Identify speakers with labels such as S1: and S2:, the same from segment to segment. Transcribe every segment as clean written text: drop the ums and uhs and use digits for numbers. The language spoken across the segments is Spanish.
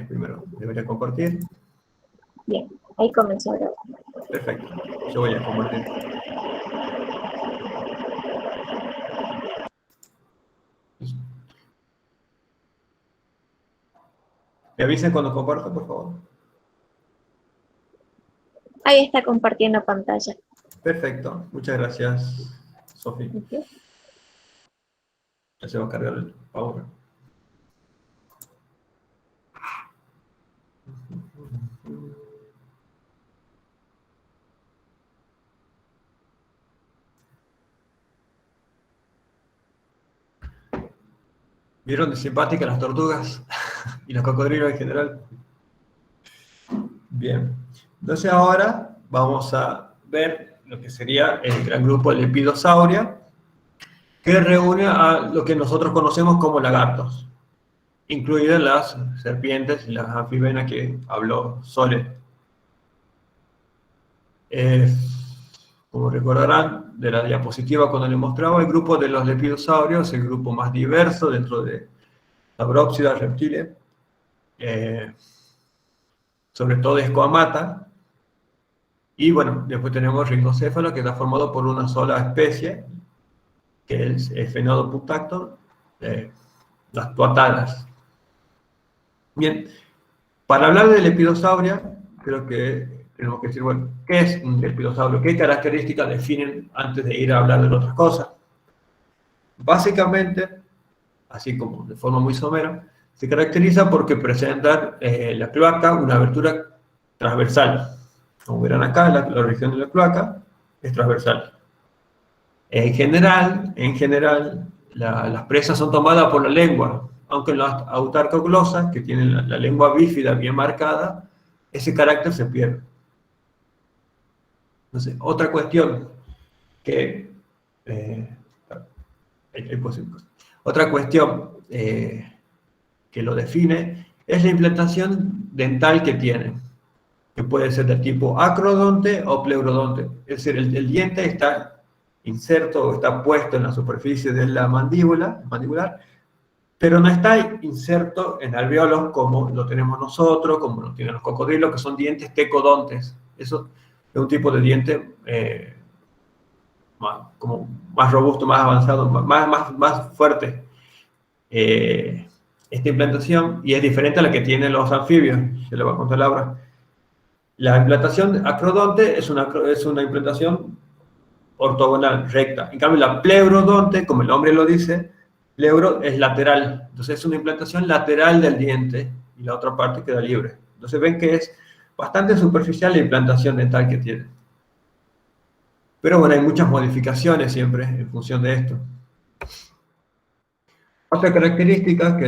S1: primero debería compartir.
S2: Bien, ahí comenzó a grabar.
S1: Perfecto, yo voy a compartir. ¿Me avisen cuando comparto, por favor?
S2: Ahí está compartiendo pantalla.
S1: Perfecto, muchas gracias, Sofi.
S2: Ok.
S1: Ya se va a cargar el ahora. ¿Vieron de simpáticas las tortugas y los cocodrilos en general? Bien, entonces ahora vamos a ver lo que sería el gran grupo Lepidosauria, que reúne a lo que nosotros conocemos como lagartos, incluidas las serpientes y las anfibianas que habló Sole. Como recordarán de la diapositiva cuando les mostraba, el grupo de los lepidosaurios es el grupo más diverso dentro de Labrópsida, reptiles, sobre todo Escoamata. Y bueno, después tenemos Rhizocéfalo, que está formado por una sola especie, que es el Phenodoputactor, las tuatalas. Bien, para hablar de Lepidosauria, creo que tenemos que decir, bueno, ¿qué es un lepidosaurio? ¿Qué características definen antes de ir a hablar de otras cosas? Básicamente, así como de forma muy somera, se caracteriza porque presentan la cloaca una abertura transversal. Como verán acá, la región de la cloaca es transversal. En general, las presas son tomadas por la lengua, aunque en las autarcoglosas, que tienen la lengua bífida bien marcada, ese carácter se pierde. Entonces, otra cuestión que... otra cuestión que lo define es la implantación dental que tiene, que puede ser del tipo acrodonte o pleurodonte. Es decir, el diente está inserto o está puesto en la superficie de la mandibular, pero no está inserto en alveolos como lo tenemos nosotros, como lo tienen los cocodrilos, que son dientes tecodontes. Eso es un tipo de diente como más robusto, más avanzado, más fuerte. Esta implantación, y es diferente a la que tienen los anfibios, se lo va a contar Laura. La implantación acrodonte es una implantación ortogonal, recta. En cambio, la pleurodonte, como el nombre lo dice, pleuro es lateral. Entonces es una implantación lateral del diente y la otra parte queda libre. Entonces ven que es bastante superficial la implantación dental que tiene. Pero bueno, hay muchas modificaciones siempre en función de esto. Otra característica, que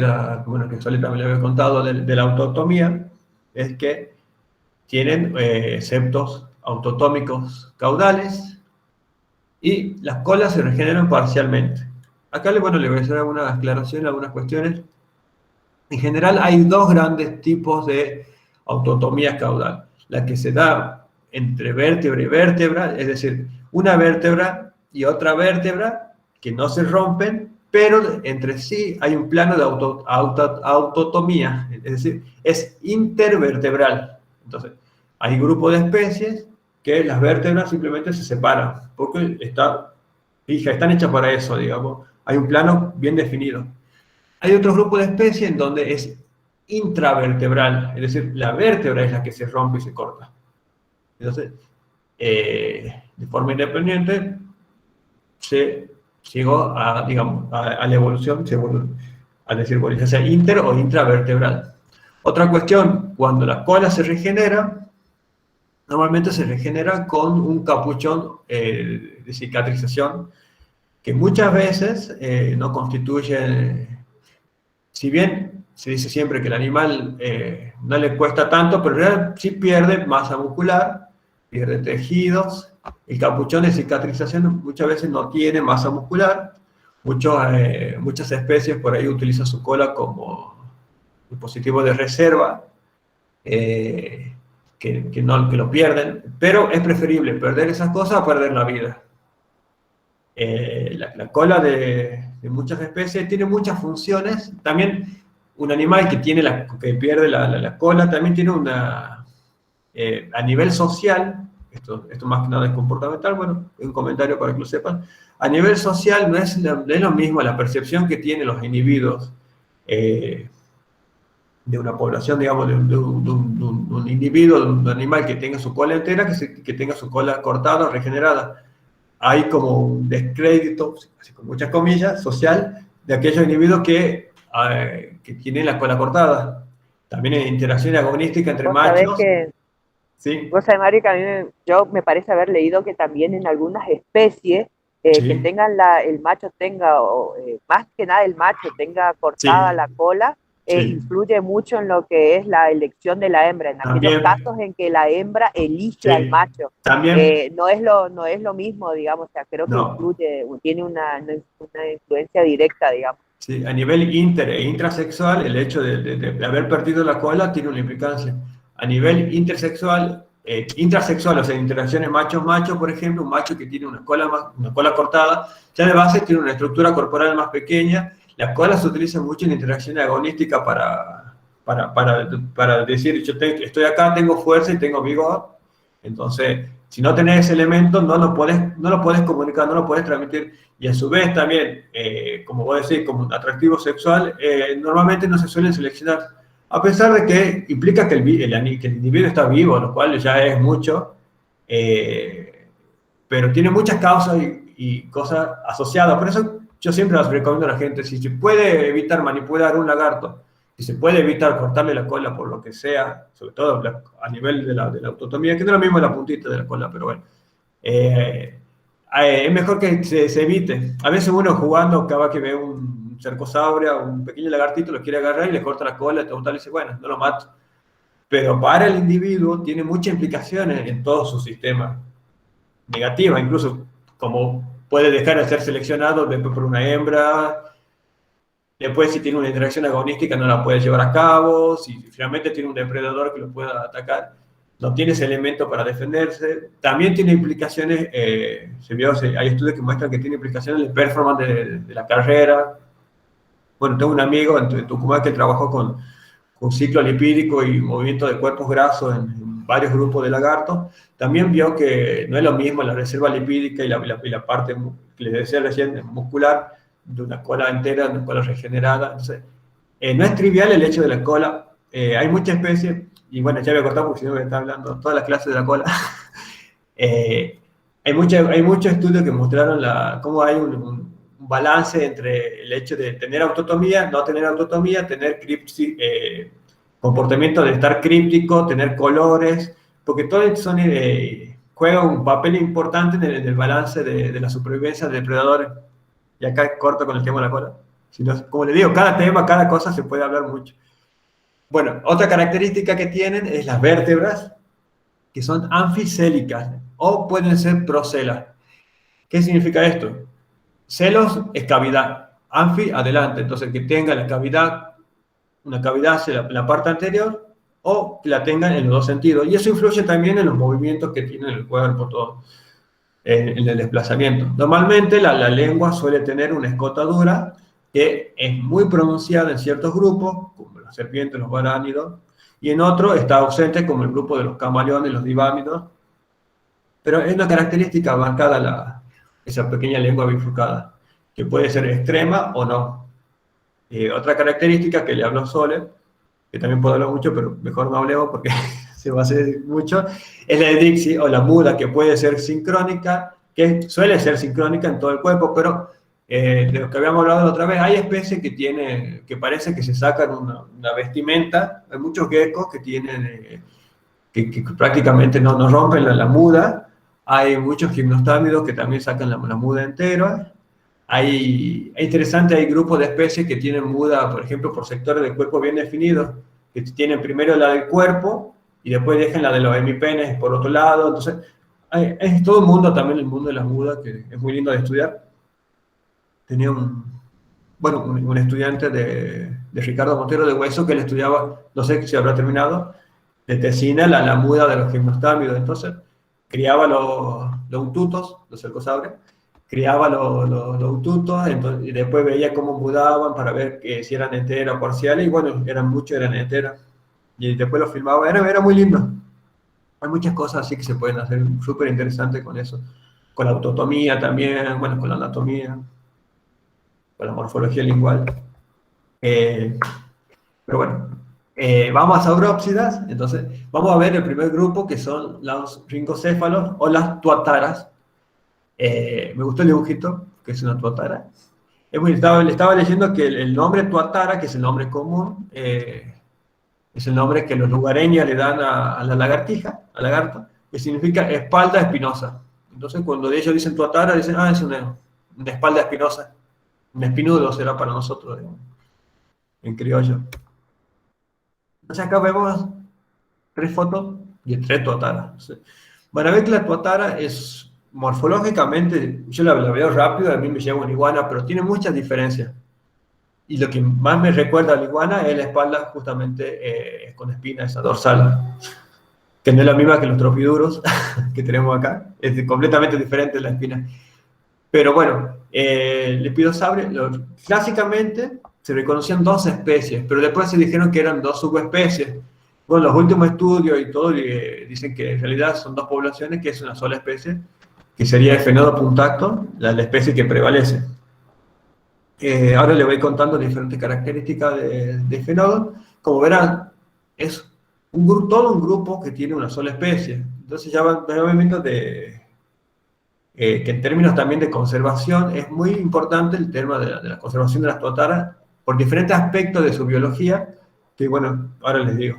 S1: Sole también le había contado de la autotomía, es que tienen septos autotómicos caudales y las colas se regeneran parcialmente. Acá le voy a hacer algunas aclaraciones, algunas cuestiones. En general hay dos grandes tipos de autotomía caudal. La que se da entre vértebra y vértebra, es decir, una vértebra y otra vértebra que no se rompen, pero entre sí hay un plano de autotomía, es decir, es intervertebral. Entonces, hay grupos de especies que las vértebras simplemente se separan, porque están hechas para eso, digamos. Hay un plano bien definido. Hay otro grupo de especies en donde es intravertebral, es decir, la vértebra es la que se rompe y se corta. Entonces, de forma independiente, se llegó a la evolución, al decir, ya sea inter o intravertebral. Otra cuestión, cuando la cola se regenera, normalmente se regenera con un capuchón de cicatrización, que muchas veces no constituye, si bien se dice siempre que el animal no le cuesta tanto, pero en realidad sí pierde masa muscular, pierde tejidos. El capuchón de cicatrización muchas veces no tiene masa muscular. Muchas especies por ahí utilizan su cola como dispositivo de reserva, que lo pierden, pero es preferible perder esas cosas a perder la vida. La cola de muchas especies tiene muchas funciones. También un animal que, que pierde la cola también tiene a nivel social, esto más que nada es comportamental, bueno, es un comentario para que lo sepan, a nivel social no es lo mismo la percepción que tienen los individuos de una población, digamos, de un individuo, de un animal que tenga su cola entera, que tenga su cola cortada o regenerada. Hay como un descrédito, así con muchas comillas, social, de aquellos individuos que tienen la cola cortada. También hay interacción agonística entre
S3: Vos sabés
S1: machos.
S3: que,
S1: Sí,
S3: vos sabés, Mario, que a mí yo me parece haber leído que también en algunas especies que
S1: sí,
S3: tengan el macho tenga, más que nada el macho tenga cortada
S1: sí,
S3: la cola,
S1: sí.
S3: influye mucho en lo que es la elección de la hembra, en aquellos
S1: También,
S3: casos en que la hembra elige al
S1: sí,
S3: macho.
S1: también,
S3: No es lo mismo, digamos, o sea, creo que
S1: no.
S3: influye, tiene una influencia directa, digamos.
S1: Sí, a nivel inter e intrasexual, el hecho de haber perdido la cola tiene una implicancia. A nivel intersexual, intrasexual, o sea, interacciones machos-machos, por ejemplo, un macho que tiene una cola cortada, ya de base tiene una estructura corporal más pequeña. La cola se utiliza mucho en interacción agonística para decir, estoy acá, tengo fuerza y tengo vigor. Entonces, si no tenés ese elemento, no lo puedes comunicar, no lo puedes transmitir. Y a su vez también, como vos decís, como un atractivo sexual, normalmente no se suelen seleccionar, a pesar de que implica que que el individuo está vivo, lo cual ya es mucho, pero tiene muchas causas y cosas asociadas. Por eso yo siempre les recomiendo a la gente, si se puede evitar manipular un lagarto, si se puede evitar cortarle la cola por lo que sea, sobre todo a nivel de la autotomía, que no es lo mismo la puntita de la cola, pero bueno, es mejor que se evite. A veces uno jugando, cada vez que ve un cercosaurio, un pequeño lagartito, lo quiere agarrar y le corta la cola, y dice, bueno, no lo mato. Pero para el individuo tiene muchas implicaciones en todo su sistema, negativas, incluso como puede dejar de ser seleccionado después por una hembra, después si tiene una interacción agonística no la puede llevar a cabo, si finalmente tiene un depredador que lo pueda atacar, no tiene ese elemento para defenderse. También tiene implicaciones, hay estudios que muestran que tiene implicaciones en el performance de la carrera. Bueno, tengo un amigo en Tucumán que trabajó con ciclo lipídico y movimiento de cuerpos grasos en varios grupos de lagartos. También vio que no es lo mismo la reserva lipídica y la parte que les decía recién, muscular, de una cola entera, de una cola regenerada. Entonces, no es trivial el hecho de la cola. Hay muchas especies, y bueno, ya voy a cortar porque si no me está hablando todas las clases de la cola. Hay muchos estudios que mostraron cómo hay un balance entre el hecho de tener autotomía, no tener autotomía, tener comportamiento de estar críptico, tener colores, porque todos juegan un papel importante en el balance de la supervivencia de depredadores. Y acá corto con el tema de la cola. Si no, como le digo, cada tema, cada cosa se puede hablar mucho. Bueno, otra característica que tienen es las vértebras, que son anficélicas o pueden ser procelas. ¿Qué significa esto? Celos es cavidad, anfi adelante, entonces que tenga una cavidad hacia la parte anterior o que la tengan en los dos sentidos. Y eso influye también en los movimientos que tiene el cuerpo, todo, en el desplazamiento. Normalmente la lengua suele tener una escotadura que es muy pronunciada en ciertos grupos, como las serpientes, los guaránidos, y en otros está ausente, como el grupo de los camaleones, los divámidos, pero es una característica marcada esa pequeña lengua bifurcada, que puede ser extrema o no. Otra característica que le habló Sole, que también puedo hablar mucho, pero mejor no hablemos porque se va a hacer mucho, es la edixi o la muda, que puede ser sincrónica, que suele ser sincrónica en todo el cuerpo, pero de lo que habíamos hablado la otra vez, hay especies que parece que se sacan una vestimenta, hay muchos geckos que tienen, que prácticamente no rompen la muda, hay muchos gimnostámidos que también sacan la muda entera. Es interesante, hay grupos de especies que tienen muda, por ejemplo, por sectores del cuerpo bien definidos, que tienen primero la del cuerpo y después dejan la de los hemipenes por otro lado. Entonces, es todo un mundo también, el mundo de las mudas, que es muy lindo de estudiar. Tenía un estudiante de Ricardo Montero de Hueso que le estudiaba, no sé si habrá terminado, de tesina la muda de los gimnostámidos. Entonces, criaba los ututos, los cercosaurios, criaba los tutos, entonces, y después veía cómo mudaban para ver si eran enteras o parciales, y bueno, eran muchos, eran enteras. Y después lo filmaba, era muy lindo. Hay muchas cosas así que se pueden hacer súper interesantes con eso. Con la autotomía también, bueno, con la anatomía, con la morfología lingual. Pero bueno, vamos a saurópsidas, entonces vamos a ver el primer grupo que son los ringocéfalos o las tuataras. Me gustó el dibujito, que es una tuatara. Le estaba leyendo que el nombre tuatara, que es el nombre común, es el nombre que los lugareños le dan a la lagartija, al lagarto, que significa espalda espinosa. Entonces cuando ellos dicen tuatara, dicen, es una espalda espinosa. Un espinudo será para nosotros, digamos, en criollo. Entonces acá vemos 3 fotos de 3 tuataras. Van a ver que la tuatara es morfológicamente, yo la veo rápido, a mí me lleva una iguana, pero tiene muchas diferencias. Y lo que más me recuerda a la iguana es la espalda justamente con espina, esa dorsal, que no es la misma que los tropiduros que tenemos acá, es completamente diferente la espina. Pero bueno, lepidosaurio, clásicamente se reconocían 2 especies, pero después se dijeron que eran 2 subespecies. Bueno, los últimos estudios y todo dicen que en realidad son 2 poblaciones, que es una sola especie, que sería Ephenodo punctato, la especie que prevalece. Ahora le voy contando diferentes características de Ephenodo. Como verán, es todo un grupo que tiene una sola especie. Entonces ya van viendo que en términos también de conservación es muy importante el tema de la conservación de las tuataras por diferentes aspectos de su biología, que bueno, ahora les digo.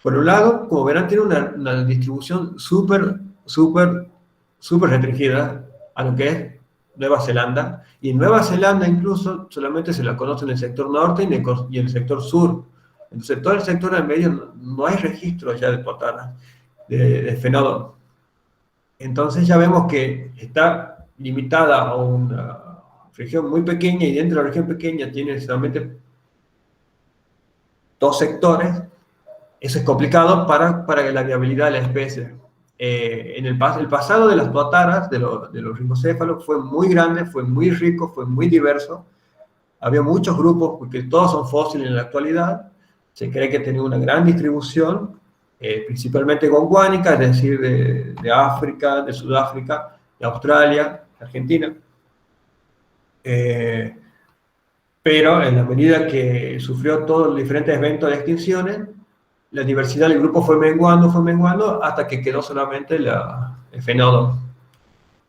S1: Por un lado, como verán, tiene una distribución súper restringida a lo que es Nueva Zelanda, y en Nueva Zelanda incluso solamente se la conoce en el sector norte y en el sector sur. Entonces, todo el sector del medio no hay registro ya de tuataras, de Ephenodo. Entonces ya vemos que está limitada a una región muy pequeña, y dentro de la región pequeña tiene solamente 2 sectores. Eso es complicado para la viabilidad de la especie. El pasado de las tuataras, de los ringocéfalos, fue muy grande, fue muy rico, fue muy diverso. Había muchos grupos, porque todos son fósiles en la actualidad. Se cree que tenía una gran distribución, principalmente gondwanica, es decir, de África, de Sudáfrica, de Australia, de Argentina. Pero en la medida que sufrió todos los diferentes eventos de extinciones, la diversidad del grupo fue menguando, hasta que quedó solamente el Ephenodo.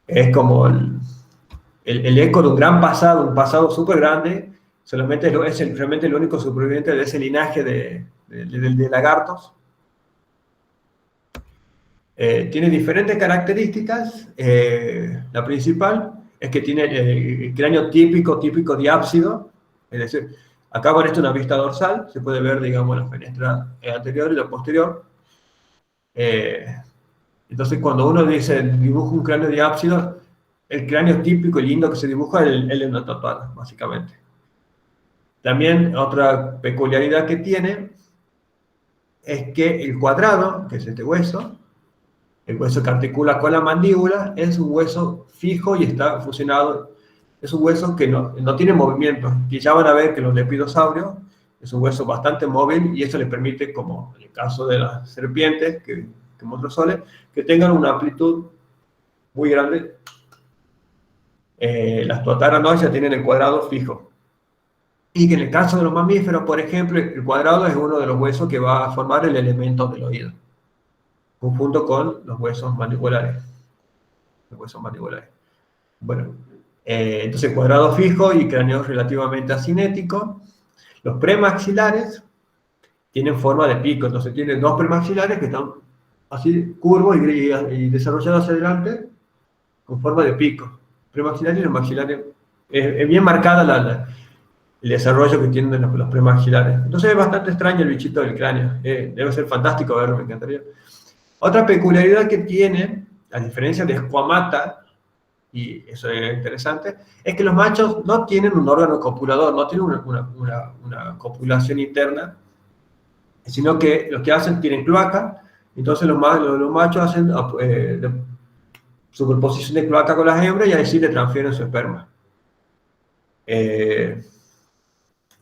S1: Es como el eco de un gran pasado, un pasado súper grande. Solamente es realmente el único superviviente de ese linaje de lagartos. Tiene diferentes características. La principal es que tiene el cráneo típico diápsido, es decir, acá con esto una vista dorsal, se puede ver, digamos, la fenestra anterior y la posterior. Entonces, cuando uno dibuja un cráneo diápsido, el cráneo típico y lindo que se dibuja es el de una tuatara, básicamente. También otra peculiaridad que tiene es que el cuadrado, que es este hueso, el hueso que articula con la mandíbula, es un hueso fijo y está fusionado. Es un hueso que no tiene movimiento. Y ya van a ver que los lepidosaurios es un hueso bastante móvil, y eso les permite, como en el caso de las serpientes, que mostró, que tengan una amplitud muy grande. Las tuataras no, ya tienen el cuadrado fijo. Y que en el caso de los mamíferos, por ejemplo, el cuadrado es uno de los huesos que va a formar el elemento del oído, junto con los huesos mandibulares. Bueno, entonces cuadrado fijo y cráneo relativamente asinético. Los premaxilares tienen forma de pico, entonces tienen 2 premaxilares que están así curvos y desarrollados hacia adelante con forma de pico. Premaxilares y los maxilares. Es bien marcada el desarrollo que tienen los premaxilares. Entonces es bastante extraño el bichito del cráneo. Debe ser fantástico verlo, me encantaría. Otra peculiaridad que tiene, a diferencia de Squamata, y eso es interesante, es que los machos no tienen un órgano copulador, no tienen una copulación interna, sino que lo que hacen, tienen cloaca. Entonces los machos hacen superposición de cloaca con las hembras y ahí sí le transfieren su esperma.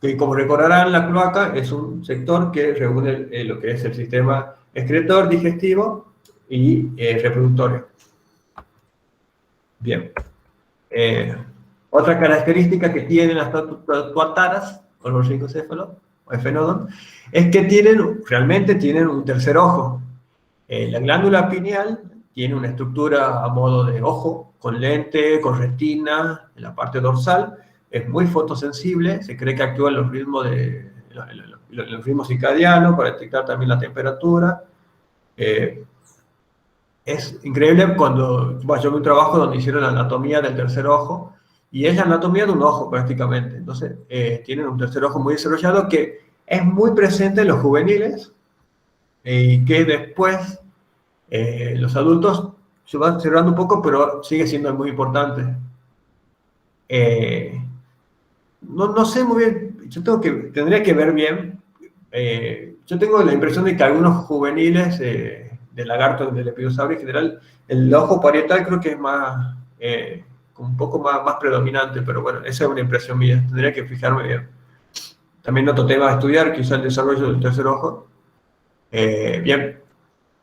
S1: Y como recordarán, la cloaca es un sector que reúne lo que es el sistema excretor, digestivo y reproductorio. Bien. Otra característica que tienen las tuataras, o los ricocéfalos, o efenodon, es que realmente tienen un tercer ojo. La glándula pineal tiene una estructura a modo de ojo, con lente, con retina, en la parte dorsal, es muy fotosensible, se cree que actúa en los ritmos circadianos para detectar también la temperatura. Es increíble cuando yo vi un trabajo donde hicieron la anatomía del tercer ojo, y es la anatomía de un ojo prácticamente. Entonces, tienen un tercer ojo muy desarrollado que es muy presente en los juveniles y que después los adultos se van cerrando un poco, pero sigue siendo muy importante. No sé muy bien, tendría que ver bien. Yo tengo la impresión de que algunos juveniles de lagarto del lepidosaurio en general, el ojo parietal creo que es más, un poco más predominante, pero bueno, esa es una impresión mía, tendría que fijarme bien. También otro tema a estudiar, quizá el desarrollo del tercer ojo. Bien,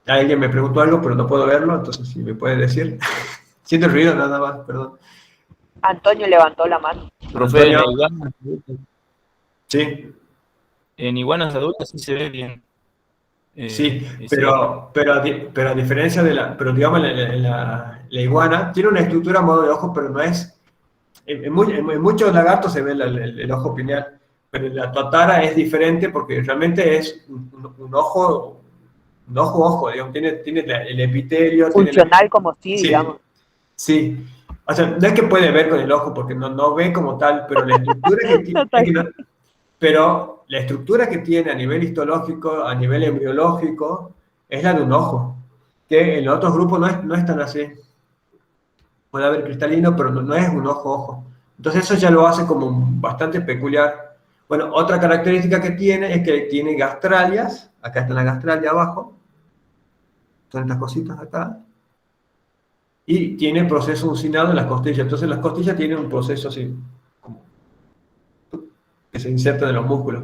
S1: alguien me preguntó algo, pero no puedo verlo, entonces si me puede decir. Siento el ruido nada más, perdón.
S3: Antonio levantó la mano.
S4: Profe,
S1: Antonio. Sí.
S4: en iguanas adultas sí se ve bien.
S1: Sí, pero a diferencia pero digamos, la iguana tiene una estructura a modo de ojo, pero no es, en muchos lagartos se ve el ojo pineal, pero en la tuatara es diferente porque realmente es un ojo, digamos, tiene el epitelio.
S3: Funcional como sí,
S1: Sí,
S3: digamos.
S1: sí. O sea, no es que puede ver con el ojo porque no ve como tal, pero la estructura que tiene, pero la estructura que tiene a nivel histológico, a nivel embriológico, es la de un ojo, que en los otros grupos no es tan así. Puede haber cristalino, pero no es un ojo. Entonces eso ya lo hace como bastante peculiar. Bueno, otra característica que tiene es que tiene gastralias, acá está la gastralia abajo, son estas cositas acá, y tiene proceso uncinado en las costillas. Entonces las costillas tienen un proceso así, como que se inserta en los músculos.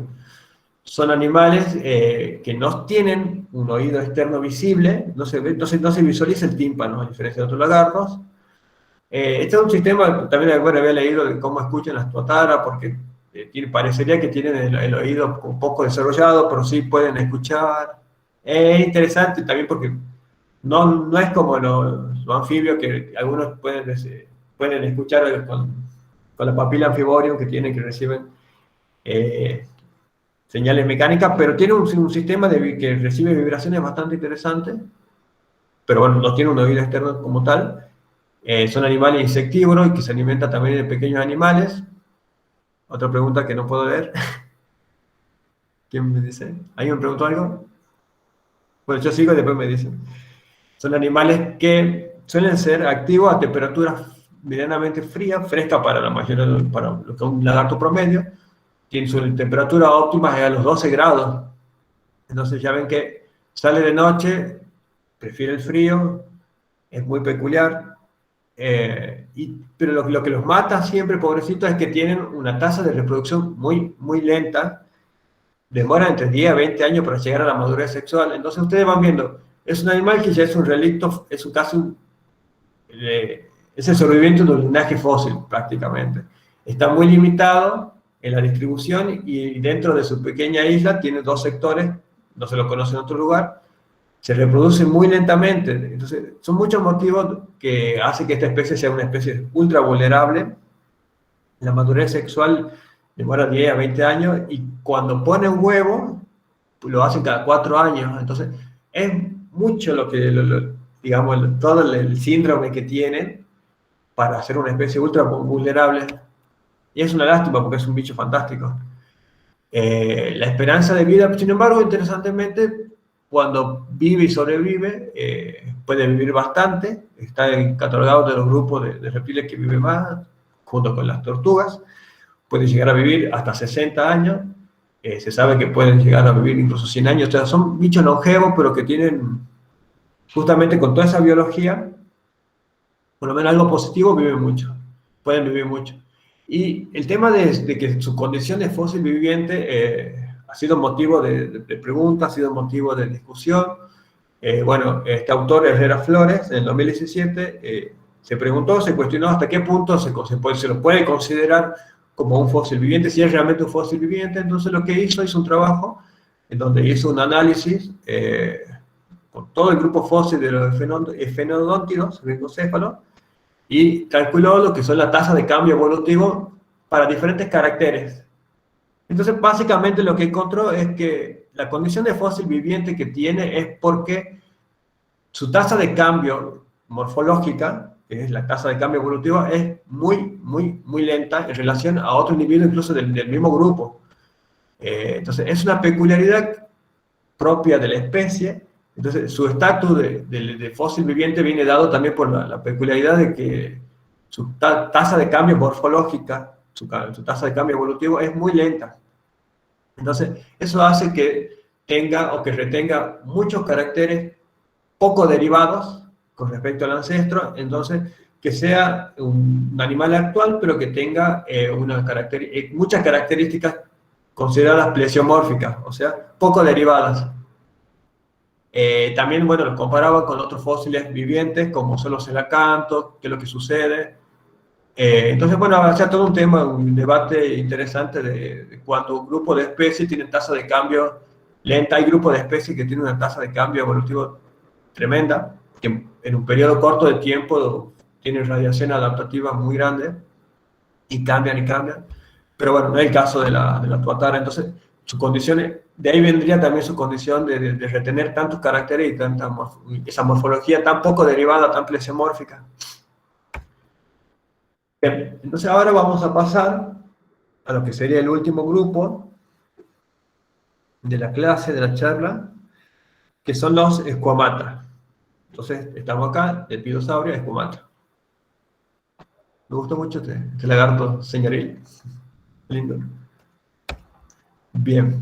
S1: Son animales que no tienen un oído externo visible, no se visualiza el tímpano, a diferencia de otros lagartos. Este es un sistema, también había leído de cómo escuchan las tuataras, porque parecería que tienen el oído un poco desarrollado, pero sí pueden escuchar. Es interesante también porque no es como los anfibios, que algunos pueden escuchar con la papila anfiborium que tienen, que reciben señales mecánicas, pero tiene un sistema que recibe vibraciones bastante interesante, pero bueno, no tiene un oído externo como tal. Son animales insectívoros y que se alimentan también de pequeños animales. Otra pregunta que no puedo leer. ¿Quién me dice? ¿Alguien me preguntó algo? Bueno, yo sigo y después me dicen. Son animales que suelen ser activos a temperaturas medianamente frías, fresca para la mayoría, para lo que es un lagarto promedio. Tiene su temperatura óptima a los 12 grados. Entonces ya ven que sale de noche, prefiere el frío, es muy peculiar. Pero lo que los mata siempre, pobrecitos, es que tienen una tasa de reproducción muy lenta. Demora entre 10 a 20 años para llegar a la madurez sexual. Entonces ustedes van viendo, es un animal que ya es un relicto, es el sobreviviente de un linaje fósil prácticamente. Está muy limitado en la distribución y dentro de su pequeña isla tiene 2 sectores, no se lo conoce en otro lugar, se reproduce muy lentamente. Entonces son muchos motivos que hacen que esta especie sea una especie ultra vulnerable. La madurez sexual demora 10 a 20 años y cuando pone un huevo lo hacen cada 4 años. Entonces es mucho lo que, digamos, todo el síndrome que tienen para ser una especie ultra vulnerable. Y es una lástima porque es un bicho fantástico. La esperanza de vida, sin embargo, interesantemente, cuando vive y sobrevive, puede vivir bastante. Está catalogado de los grupos de reptiles que vive más, junto con las tortugas. Puede llegar a vivir hasta 60 años. Se sabe que pueden llegar a vivir incluso 100 años. O sea, son bichos longevos, pero que tienen, justamente con toda esa biología, por lo menos algo positivo, viven mucho, pueden vivir mucho. Y el tema de que su condición de fósil viviente ha sido motivo de preguntas, ha sido motivo de discusión. Bueno, este autor, Herrera Flores, en el 2017, se preguntó, se cuestionó hasta qué punto se lo puede considerar como un fósil viviente, si es realmente un fósil viviente. Entonces lo que hizo un trabajo en donde hizo un análisis con todo el grupo fósil de los esfenodóntidos, ricocéfalos, y calculó lo que son las tasas de cambio evolutivo para diferentes caracteres. Entonces, básicamente lo que encontró es que la condición de fósil viviente que tiene es porque su tasa de cambio morfológica, que es la tasa de cambio evolutiva, es muy lenta en relación a otros individuos, incluso del mismo grupo. Entonces, es una peculiaridad propia de la especie. Entonces, su estatus de fósil viviente viene dado también por la peculiaridad de que su tasa de cambio morfológica, su tasa de cambio evolutivo es muy lenta. Entonces, eso hace que tenga o que retenga muchos caracteres poco derivados con respecto al ancestro. Entonces, que sea un animal actual, pero que tenga muchas características consideradas plesiomórficas, o sea, poco derivadas. También, bueno, lo comparaba con otros fósiles vivientes, como son los elacantos, qué es lo que sucede. Entonces, bueno, o sea, todo un tema, un debate interesante de cuando un grupo de especies tienen tasa de cambio lenta. Hay grupos de especies que tienen una tasa de cambio evolutivo tremenda, que en un periodo corto de tiempo tienen radiación adaptativa muy grande y cambian. Pero bueno, no es el caso de la tuatara. Entonces, sus condiciones, de ahí vendría también su condición de retener tantos caracteres y esa morfología tan poco derivada, tan plesiomórfica. Bien, entonces ahora vamos a pasar a lo que sería el último grupo de la clase, de la charla, que son los escuamata. Entonces, estamos acá, Lepidosauria, escuamata. Me gustó mucho este lagarto señoril. Lindo. Bien.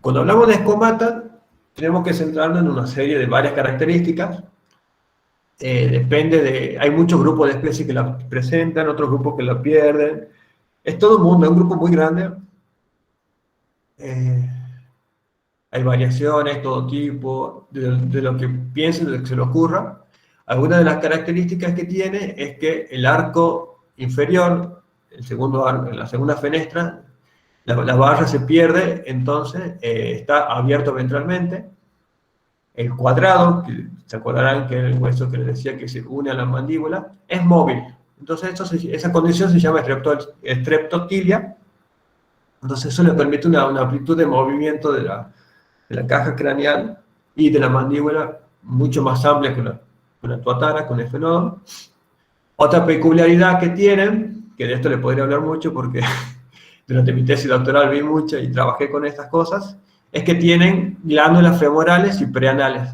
S1: Cuando hablamos de escuamata, tenemos que centrarnos en una serie de varias características. Hay muchos grupos de especies que la presentan, otros grupos que la pierden. Es todo un mundo, es un grupo muy grande. Hay variaciones, todo tipo, de lo que piensen, de lo que se le ocurra. Algunas de las características que tiene es que el arco inferior, el segundo arco, la segunda fenestra, la barra se pierde, entonces está abierto ventralmente. El cuadrado, que se acordarán que era el hueso que les decía que se une a la mandíbula, es móvil. Entonces esa condición se llama estreptotilia. Entonces eso le permite una amplitud de movimiento de la caja craneal y de la mandíbula mucho más amplia que una tuatara, con esfenodon. Otra peculiaridad que tienen, que de esto le podría hablar mucho porque durante mi tesis doctoral vi mucho y trabajé con estas cosas, es que tienen glándulas femorales y preanales.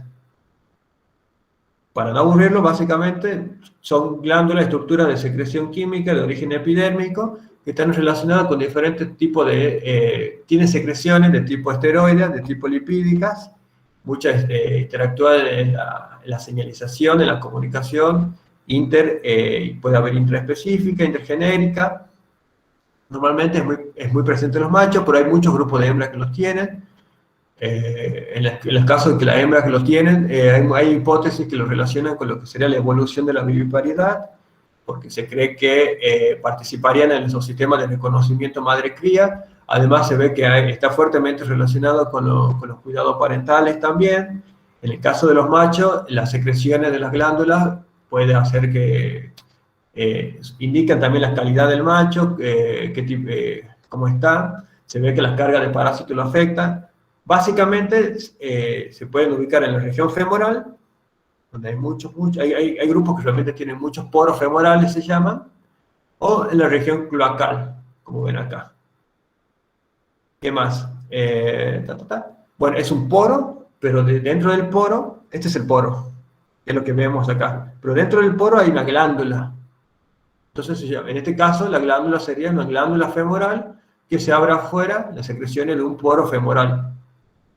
S1: Para no aburrirlo, básicamente son glándulas, estructuras de secreción química de origen epidérmico que están relacionadas con diferentes tipos tienen secreciones de tipo esteroide, de tipo lipídicas, muchas interactúan en la señalización, en la comunicación, puede haber intraespecífica, intergenérica. Normalmente es muy presente en los machos, pero hay muchos grupos de hembras que los tienen. En los casos de que las hembras que los tienen, hay hipótesis que lo relacionan con lo que sería la evolución de la viviparidad, porque se cree que participarían en esos sistemas de reconocimiento madre-cría. Además se ve que está fuertemente relacionado con los cuidados parentales también. En el caso de los machos, las secreciones de las glándulas puede hacer que indican también la calidad del macho, cómo está. Se ve que las cargas de parásitos lo afectan. Básicamente se pueden ubicar en la región femoral, donde hay grupos que realmente tienen muchos poros femorales, se llaman, o en la región cloacal, como ven acá. ¿Qué más? Bueno, es un poro, pero dentro del poro, este es el poro, que es lo que vemos acá. Pero dentro del poro hay una glándula. Entonces, en este caso, la glándula sería una glándula femoral que se abre afuera, las secreciones de un poro femoral.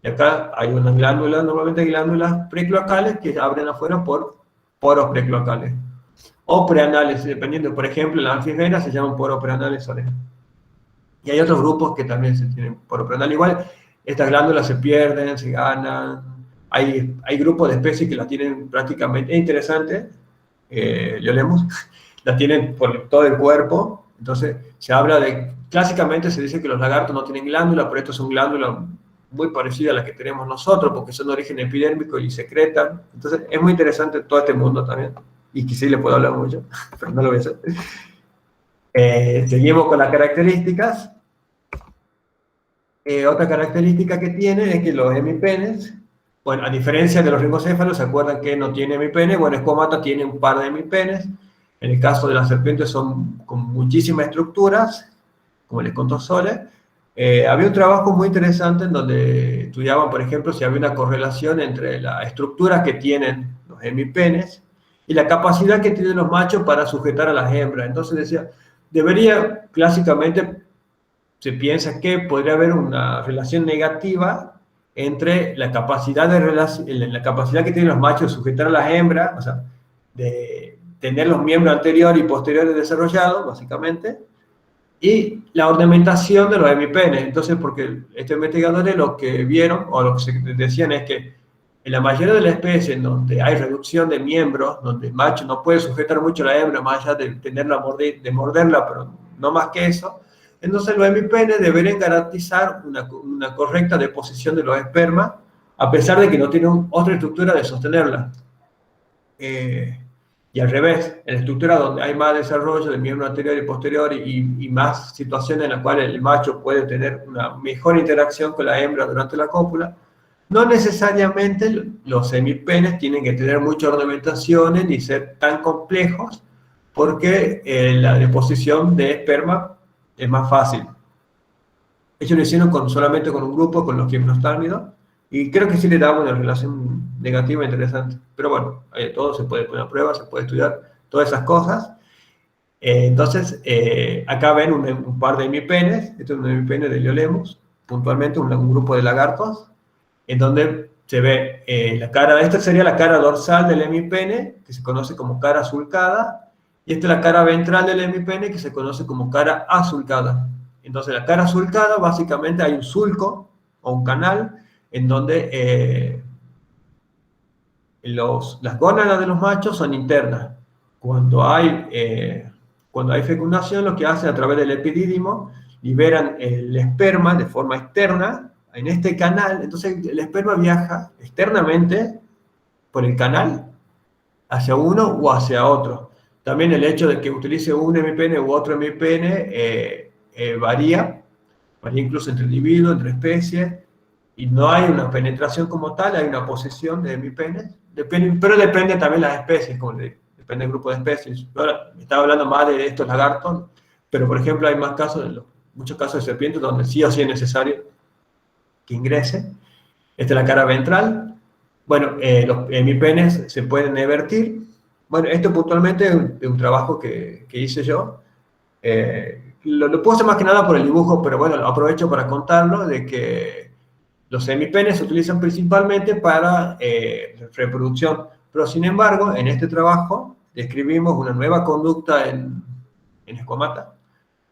S1: Y acá hay unas glándulas, normalmente glándulas precloacales, que abren afuera por poros precloacales. o preanales, dependiendo, por ejemplo, la anfivena se llaman poro preanales oreja. Y hay otros grupos que también se tienen poro preanal. Igual, estas glándulas se pierden, se ganan. Hay grupos de especies que las tienen prácticamente, es interesante, lo leemos, la tienen por todo el cuerpo. Entonces, se habla de, clásicamente se dice que los lagartos no tienen glándulas, pero estas son glándulas muy parecidas a las que tenemos nosotros, porque son de origen epidérmico y secretan. Entonces, es muy interesante todo este mundo también. Y que sí le puedo hablar mucho, pero no lo voy a hacer. Seguimos con las características. Otra característica que tienen es que los hemipenes, bueno, a diferencia de los ringocéfalos, ¿se acuerdan que no tiene hemipene? Bueno, Esquamata tiene un par de hemipenes. En el caso de las serpientes son con muchísimas estructuras, como les contó Sole. Había un trabajo muy interesante en donde estudiaban, por ejemplo, si había una correlación entre la estructura que tienen los hemipenes y la capacidad que tienen los machos para sujetar a las hembras. Entonces decía, clásicamente se piensa que podría haber una relación negativa entre la capacidad que tienen los machos de sujetar a las hembras, o sea, de tener los miembros anteriores y posteriores desarrollados, básicamente, y la ornamentación de los hemipenes. Entonces, porque estos investigadores lo que vieron, o lo que se decían es que en la mayoría de las especies en donde hay reducción de miembros, donde el macho no puede sujetar mucho a la hembra, más allá de morderla, pero no más que eso, entonces los hemipenes deberían garantizar una correcta deposición de los espermas, a pesar de que no tienen otra estructura de sostenerla. Y al revés, en la estructura donde hay más desarrollo de miembro anterior y posterior y más situaciones en las cuales el macho puede tener una mejor interacción con la hembra durante la cópula, no necesariamente los hemipenes tienen que tener muchas ornamentaciones ni ser tan complejos, porque la deposición de esperma es más fácil. Ellos lo hicieron solamente con un grupo, con los gimnostámidos, y creo que sí le daba una relación negativa interesante. Pero bueno, todo se puede poner a prueba, se puede estudiar todas esas cosas. Entonces, acá ven un par de hemipenes. Este es un hemipene de Liolemos, puntualmente un grupo de lagartos, en donde se ve la cara. Esta sería la cara dorsal del hemipene, que se conoce como cara sulcada, y esta es la cara ventral del hemipene, que se conoce como cara asulcada. Entonces, la cara sulcada, básicamente hay un sulco o un canal en donde las gónadas de los machos son internas. Cuando hay fecundación, lo que hacen a través del epidídimo, liberan el esperma de forma externa en este canal. Entonces, el esperma viaja externamente por el canal hacia uno o hacia otro. También el hecho de que utilice un hemipene u otro hemipene varía incluso entre individuos, entre especies, y no hay una penetración como tal, hay una posesión de hemipenes, pero depende también de las especies, depende del grupo de especies. Ahora, estaba hablando más de estos lagartos, pero por ejemplo hay muchos casos de serpientes donde sí o sí es necesario que ingrese. Esta es la cara ventral. Bueno, los hemipenes se pueden evertir. Bueno, esto puntualmente es un trabajo que hice yo. Lo puedo hacer más que nada por el dibujo, pero bueno, aprovecho para contarlo, de que los hemipenes se utilizan principalmente para reproducción, pero sin embargo, en este trabajo describimos una nueva conducta en Esquamata,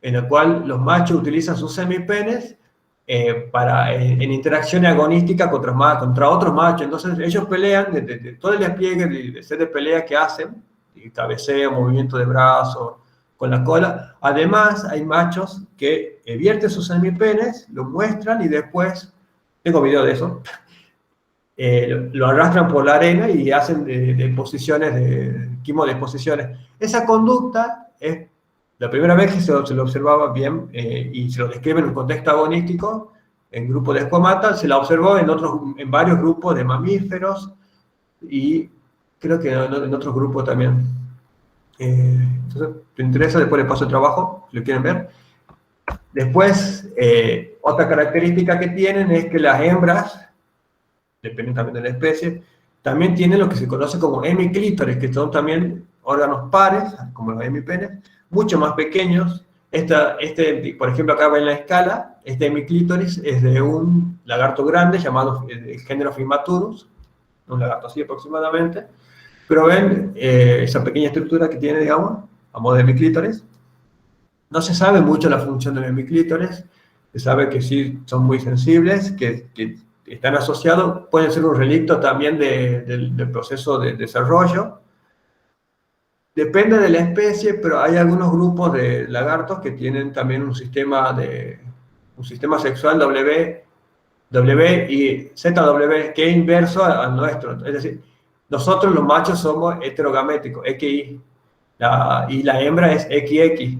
S1: en la cual los machos utilizan sus hemipenes en interacciones agonísticas contra otros machos. Entonces ellos pelean, de todo el despliegue de set de pelea que hacen, y cabeceo, movimiento de brazos, con la cola. Además, hay machos que vierten sus hemipenes, lo muestran y después, tengo video de eso, lo arrastran por la arena y hacen de posiciones, de quimodisposiciones. Esa conducta es la primera vez que se lo observaba bien y se lo describe en un contexto agonístico, en grupo de Esquamata. Se la observó en varios grupos de mamíferos y creo que en otros grupos también. Entonces, ¿te interesa? Después les paso el trabajo, si lo quieren ver. Después, otra característica que tienen es que las hembras, dependen también de la especie, también tienen lo que se conoce como hemiclítores, que son también órganos pares, como los hemipenes, mucho más pequeños. Por ejemplo, acá ven la escala, este hemiclítoris es de un lagarto grande llamado el género Fimaturus, un lagarto así aproximadamente. Pero ven esa pequeña estructura que tiene, digamos, a modo de hemiclítoris. No se sabe mucho la función de los hemiclítoris. Se sabe que sí son muy sensibles, que están asociados, pueden ser un relicto también del proceso de desarrollo. Depende de la especie, pero hay algunos grupos de lagartos que tienen también un sistema sexual W y ZW, que es inverso al nuestro. Es decir, nosotros los machos somos heterogaméticos, XY, y la hembra es XX.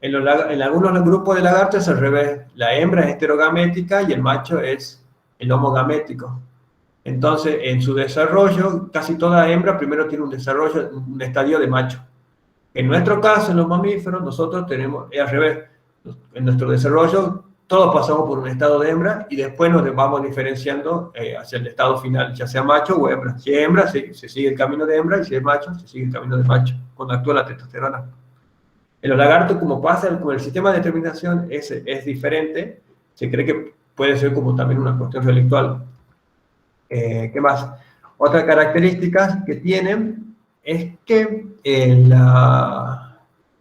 S1: En algunos grupos de lagartos es al revés. La hembra es heterogamética y el macho es el homogamético. Entonces, en su desarrollo, casi toda hembra primero tiene un estadio de macho. En nuestro caso, en los mamíferos, nosotros tenemos, es al revés. En nuestro desarrollo, todos pasamos por un estado de hembra y después nos vamos diferenciando hacia el estado final, ya sea macho o hembra. Si es hembra, se sigue el camino de hembra, y si es macho, se sigue el camino de macho, cuando actúa la testosterona. En los lagartos, como el sistema de determinación es diferente, se cree que puede ser como también una cuestión relictual. ¿Qué más? Otra característica que tienen es que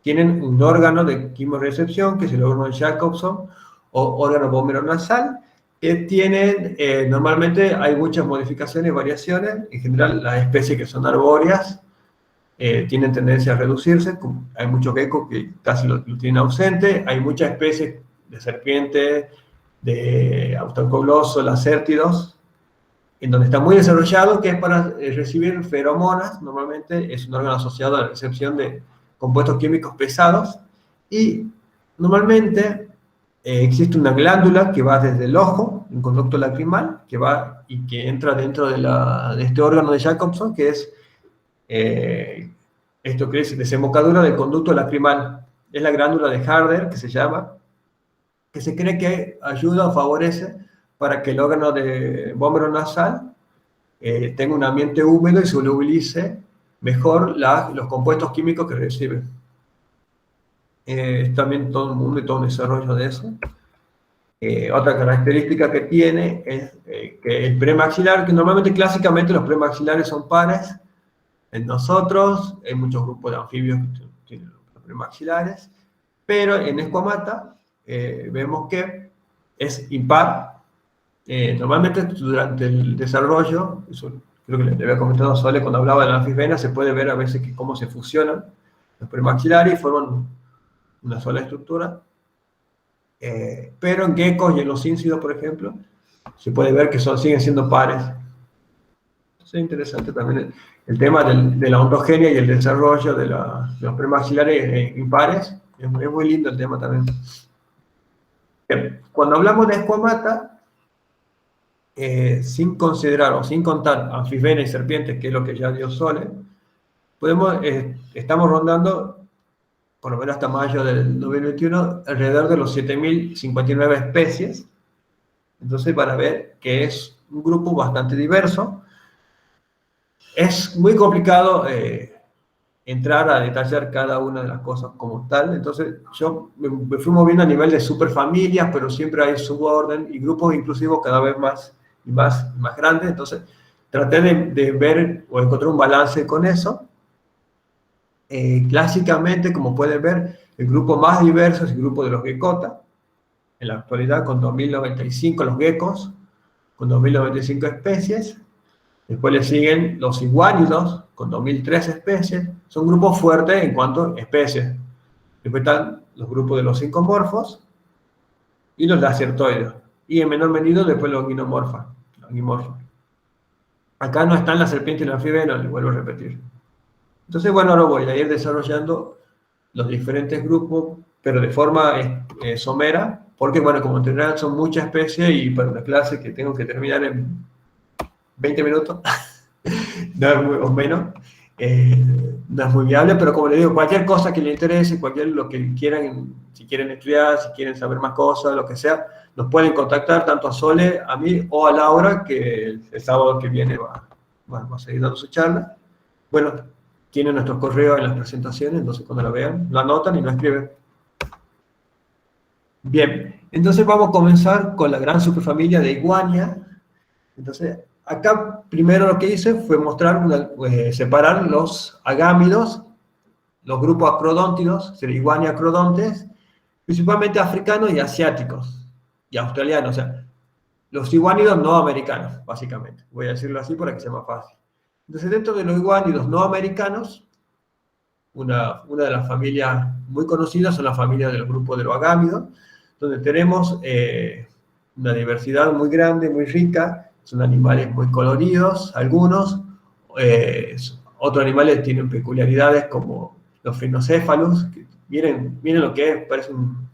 S1: tienen un órgano de quimorrecepción, que es el órgano de Jacobson, o órgano vómero-nasal, que tienen, normalmente hay muchas modificaciones y variaciones. En general, las especies que son arbóreas tienen tendencia a reducirse. Hay muchos geckos que casi lo tienen ausente. Hay muchas especies de serpientes, de autocoglosos, lacértidos, en donde está muy desarrollado, que es para recibir feromonas. Normalmente es un órgano asociado a la recepción de compuestos químicos pesados, y normalmente existe una glándula que va desde el ojo, un conducto lacrimal, que entra dentro de este órgano de Jacobson, que es esto que es desembocadura del conducto lacrimal. Es la glándula de Harder, que se llama, que se cree que ayuda o favorece para que el órgano de vómero nasal tenga un ambiente húmedo y solubilice mejor los compuestos químicos que recibe. Es también todo un mundo y todo un desarrollo de eso. Otra característica que tiene es que el premaxilar, que normalmente clásicamente los premaxilares son pares. En nosotros hay muchos grupos de anfibios que tienen los premaxilares, pero en Esquamata vemos que es impar. Normalmente durante el desarrollo, eso creo que le había comentado a Sole cuando hablaba de la anfisbena, se puede ver a veces cómo se fusionan los premaxilares y forman una sola estructura. Pero en geckos y en los íncidos, por ejemplo, se puede ver que siguen siendo pares. Es interesante también el tema de la ontogenia y el desarrollo de los premaxilares impares. Es muy lindo el tema también. Bien, cuando hablamos de Esquamata, sin considerar o sin contar anfisbena y serpientes, que es lo que ya dio Sole, estamos rondando, por lo menos hasta mayo del 2021, alrededor de los 7.059 especies. Entonces van a ver que es un grupo bastante diverso. Es muy complicado entrar a detallar cada una de las cosas como tal. Entonces yo me fui moviendo a nivel de superfamilias, pero siempre hay suborden y grupos inclusivos cada vez más y más grandes. Entonces traté de ver o encontrar un balance con eso. Clásicamente, como pueden ver, el grupo más diverso es el grupo de los geckota, en la actualidad con 2.095 los geckos, con 2.095 especies. Después le siguen los iguánidos, con 2.003 especies. Son grupos fuertes en cuanto a especies. Después están los grupos de los sincomorfos y los lacertoides. Y en menor medida después los anguimorfos. Acá no están las serpientes y los anfibios, les vuelvo a repetir. Entonces, bueno, ahora voy a ir desarrollando los diferentes grupos, pero de forma somera, porque, bueno, como en general son muchas especies y para una clase que tengo que terminar en 20 minutos, o menos, no es muy viable, pero como les digo, cualquier cosa que les interese, lo que quieran, si quieren estudiar, si quieren saber más cosas, lo que sea, nos pueden contactar tanto a Sole, a mí o a Laura, que el sábado que viene va a seguir dando su charla. Bueno, tienen nuestros correos en las presentaciones, entonces cuando la vean, lo anotan y lo escriben. Bien, entonces vamos a comenzar con la gran superfamilia de Iguania. Entonces, acá primero lo que hice fue mostrar, separar los agámidos, los grupos acrodóntidos, iguania acrodontes, principalmente africanos y asiáticos, y australianos, o sea, los iguánidos no americanos, básicamente. Voy a decirlo así para que sea más fácil. Entonces, dentro de los iguánidos no americanos, una de las familias muy conocidas son las familias del grupo de los agámidos, donde tenemos una diversidad muy grande, muy rica, son animales muy coloridos, algunos, otros animales tienen peculiaridades como los frinocéfalos, que miren lo que es, parece un...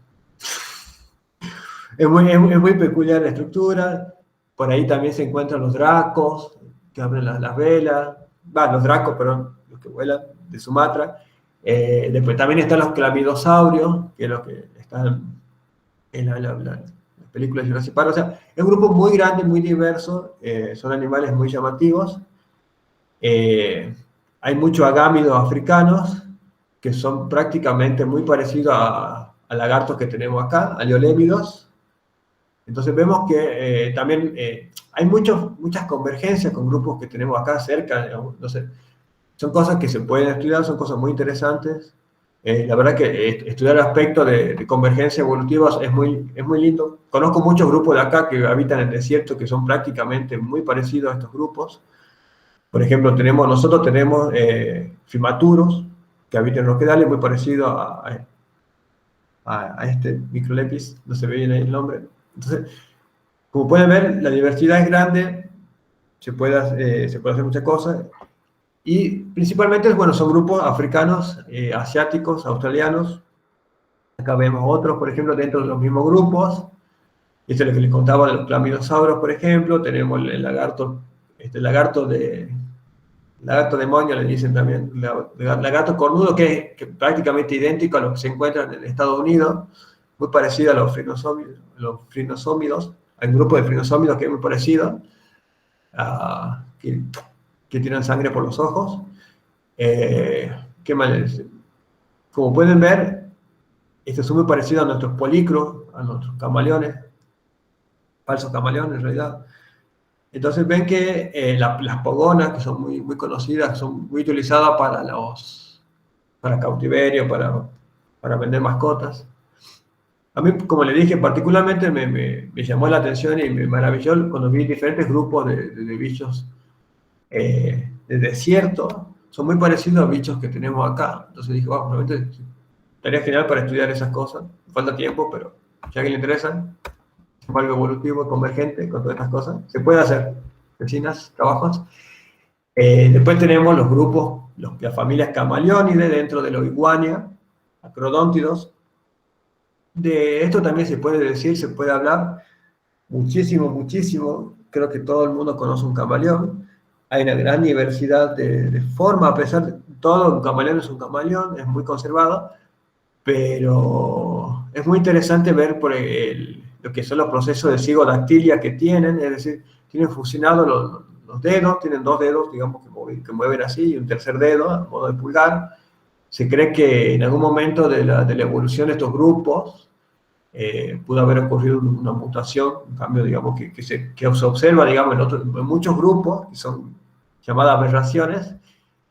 S1: Es muy peculiar la estructura. Por ahí también se encuentran los dracos, que abren las velas. Los dracos, perdón, los que vuelan de Sumatra. Después también están los clamidosaurios, que es lo que están en la película de Jurassic Park. O sea, es un grupo muy grande, muy diverso. Son animales muy llamativos. Hay muchos agámidos africanos que son prácticamente muy parecidos a lagartos que tenemos acá, a liolémidos. Entonces vemos que también hay muchas convergencias con grupos que tenemos acá cerca, digamos. Entonces, son cosas que se pueden estudiar, son cosas muy interesantes. La verdad que estudiar el aspecto de convergencia evolutiva es muy lindo. Conozco muchos grupos de acá que habitan en el desierto que son prácticamente muy parecidos a estos grupos. Por ejemplo, nosotros tenemos fimaturos que habitan en los quedales, muy parecido a este Microlepis, no se ve bien ahí el nombre. Entonces, como pueden ver, la diversidad es grande, se puede hacer muchas cosas, y principalmente, bueno, son grupos africanos, asiáticos, australianos. Acá vemos otros, por ejemplo, dentro de los mismos grupos. Esto es lo que les contaba de los clamidosauros, por ejemplo. Tenemos el lagarto, lagarto demonio, le dicen también, lagarto cornudo, que es prácticamente idéntico a lo que se encuentra en Estados Unidos, muy parecido a los frinosómidos. Hay un grupo de frinosómidos que es muy parecido, que tienen sangre por los ojos. ¿Qué más les dice? Como pueden ver, estos son muy parecidos a nuestros polícros, a nuestros camaleones, falsos camaleones en realidad. Entonces ven que las pogonas, que son muy conocidas, son muy utilizadas para cautiverio, para vender mascotas. A mí, como le dije, particularmente me llamó la atención y me maravilló cuando vi diferentes grupos de bichos de desierto. Son muy parecidos a bichos que tenemos acá. Entonces dije, wow, realmente estaría genial para estudiar esas cosas. Falta tiempo, pero si a alguien le interesa, es algo evolutivo, convergente con todas estas cosas, se puede hacer. Vecinas, trabajos. Después tenemos los grupos, las familias camaleónides dentro de los iguania, acrodóntidos. De esto también se puede hablar muchísimo. Creo que todo el mundo conoce un camaleón. Hay una gran diversidad de forma, a pesar de todo, un camaleón es un camaleón, es muy conservado, pero es muy interesante ver lo que son los procesos de cigodactilia que tienen, es decir, tienen fusionados los dedos, tienen dos dedos, digamos, que mueven así, y un tercer dedo, a modo de pulgar. Se cree que en algún momento de la evolución de estos grupos pudo haber ocurrido una mutación, un cambio, digamos, que se observa, digamos, en muchos grupos, que son llamadas aberraciones,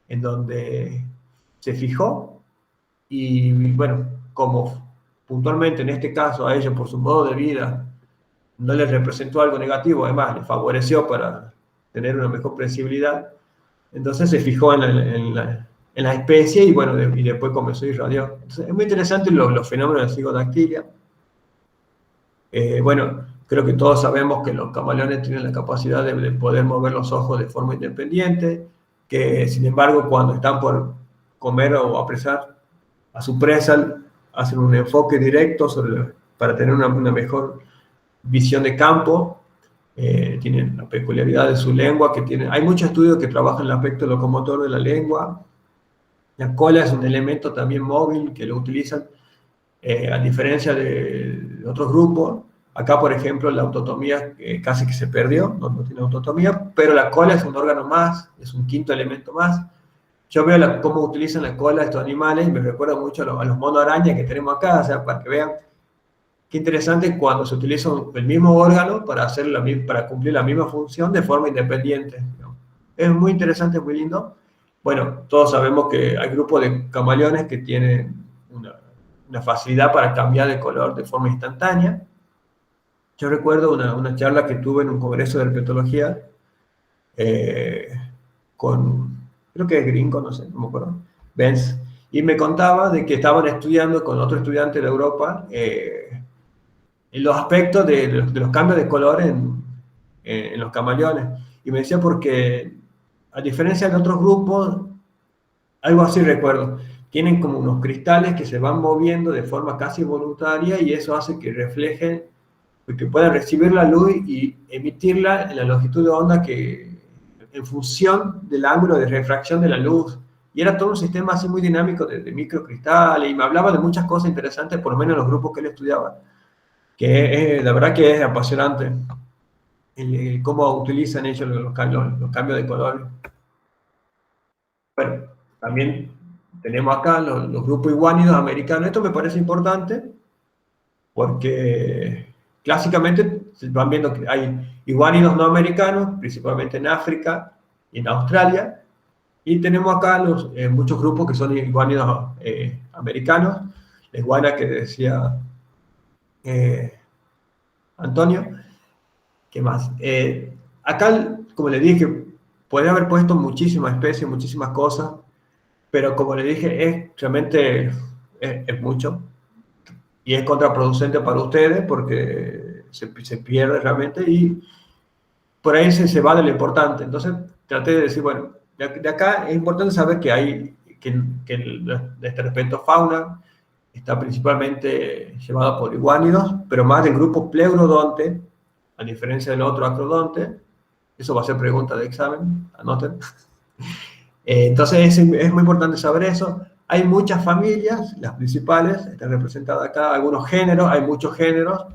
S1: en donde se fijó, y bueno, como puntualmente en este caso a ellos por su modo de vida no les representó algo negativo, además les favoreció para tener una mejor flexibilidad, entonces se fijó en la especie y bueno, y después comenzó a irradiar. Entonces es muy interesante los fenómenos de cigodactilia. Bueno, creo que todos sabemos que los camaleones tienen la capacidad de poder mover los ojos de forma independiente, que sin embargo cuando están por comer o apresar a su presa, hacen un enfoque directo para tener una mejor visión de campo. Tienen la peculiaridad de su lengua, hay muchos estudios que trabajan el aspecto locomotor de la lengua. La cola es un elemento también móvil que lo utilizan, a diferencia de otros grupos. Acá, por ejemplo, la autotomía casi que se perdió, no tiene autotomía, pero la cola es un órgano más, es un quinto elemento más. Yo veo cómo utilizan la cola estos animales y me recuerda mucho a los monos araña que tenemos acá, o sea, para que vean qué interesante cuando se utiliza el mismo órgano para, para cumplir la misma función de forma independiente, ¿no? Es muy interesante, muy lindo. Bueno, todos sabemos que hay grupos de camaleones que tienen una facilidad para cambiar de color de forma instantánea. Yo recuerdo una charla que tuve en un congreso de herpetología con, creo que es gringo, no sé, no me acuerdo, Benz, y me contaba de que estaban estudiando con otro estudiante de Europa los aspectos de los cambios de color en los camaleones. Y me decía porque, a diferencia de otros grupos, algo así recuerdo, tienen como unos cristales que se van moviendo de forma casi voluntaria y eso hace que reflejen, que puedan recibir la luz y emitirla en la longitud de onda que, en función del ángulo de refracción de la luz. Y era todo un sistema así muy dinámico de microcristales, y me hablaba de muchas cosas interesantes, por lo menos en los grupos que él estudiaba, que la verdad que es apasionante cómo utilizan ellos los cambios de color. Bueno, también tenemos acá los grupos iguánidos americanos. Esto me parece importante porque clásicamente se van viendo que hay iguánidos no americanos, principalmente en África y en Australia, y tenemos acá muchos grupos que son iguánidos americanos, la iguana que decía Antonio. ¿Qué más? Acá, como le dije, puede haber puesto muchísimas especies, muchísimas cosas, pero como le dije, realmente es mucho y es contraproducente para ustedes porque se pierde realmente y por ahí se va de lo importante. Entonces traté de decir, bueno, de acá es importante saber que este herpetofauna está principalmente llevada por iguánidos, pero más del grupo Pleurodonte, a diferencia del otro acrodonte. Eso va a ser pregunta de examen, anoten. Entonces es muy importante saber eso. Hay muchas familias, las principales están representadas acá, algunos géneros, hay muchos géneros.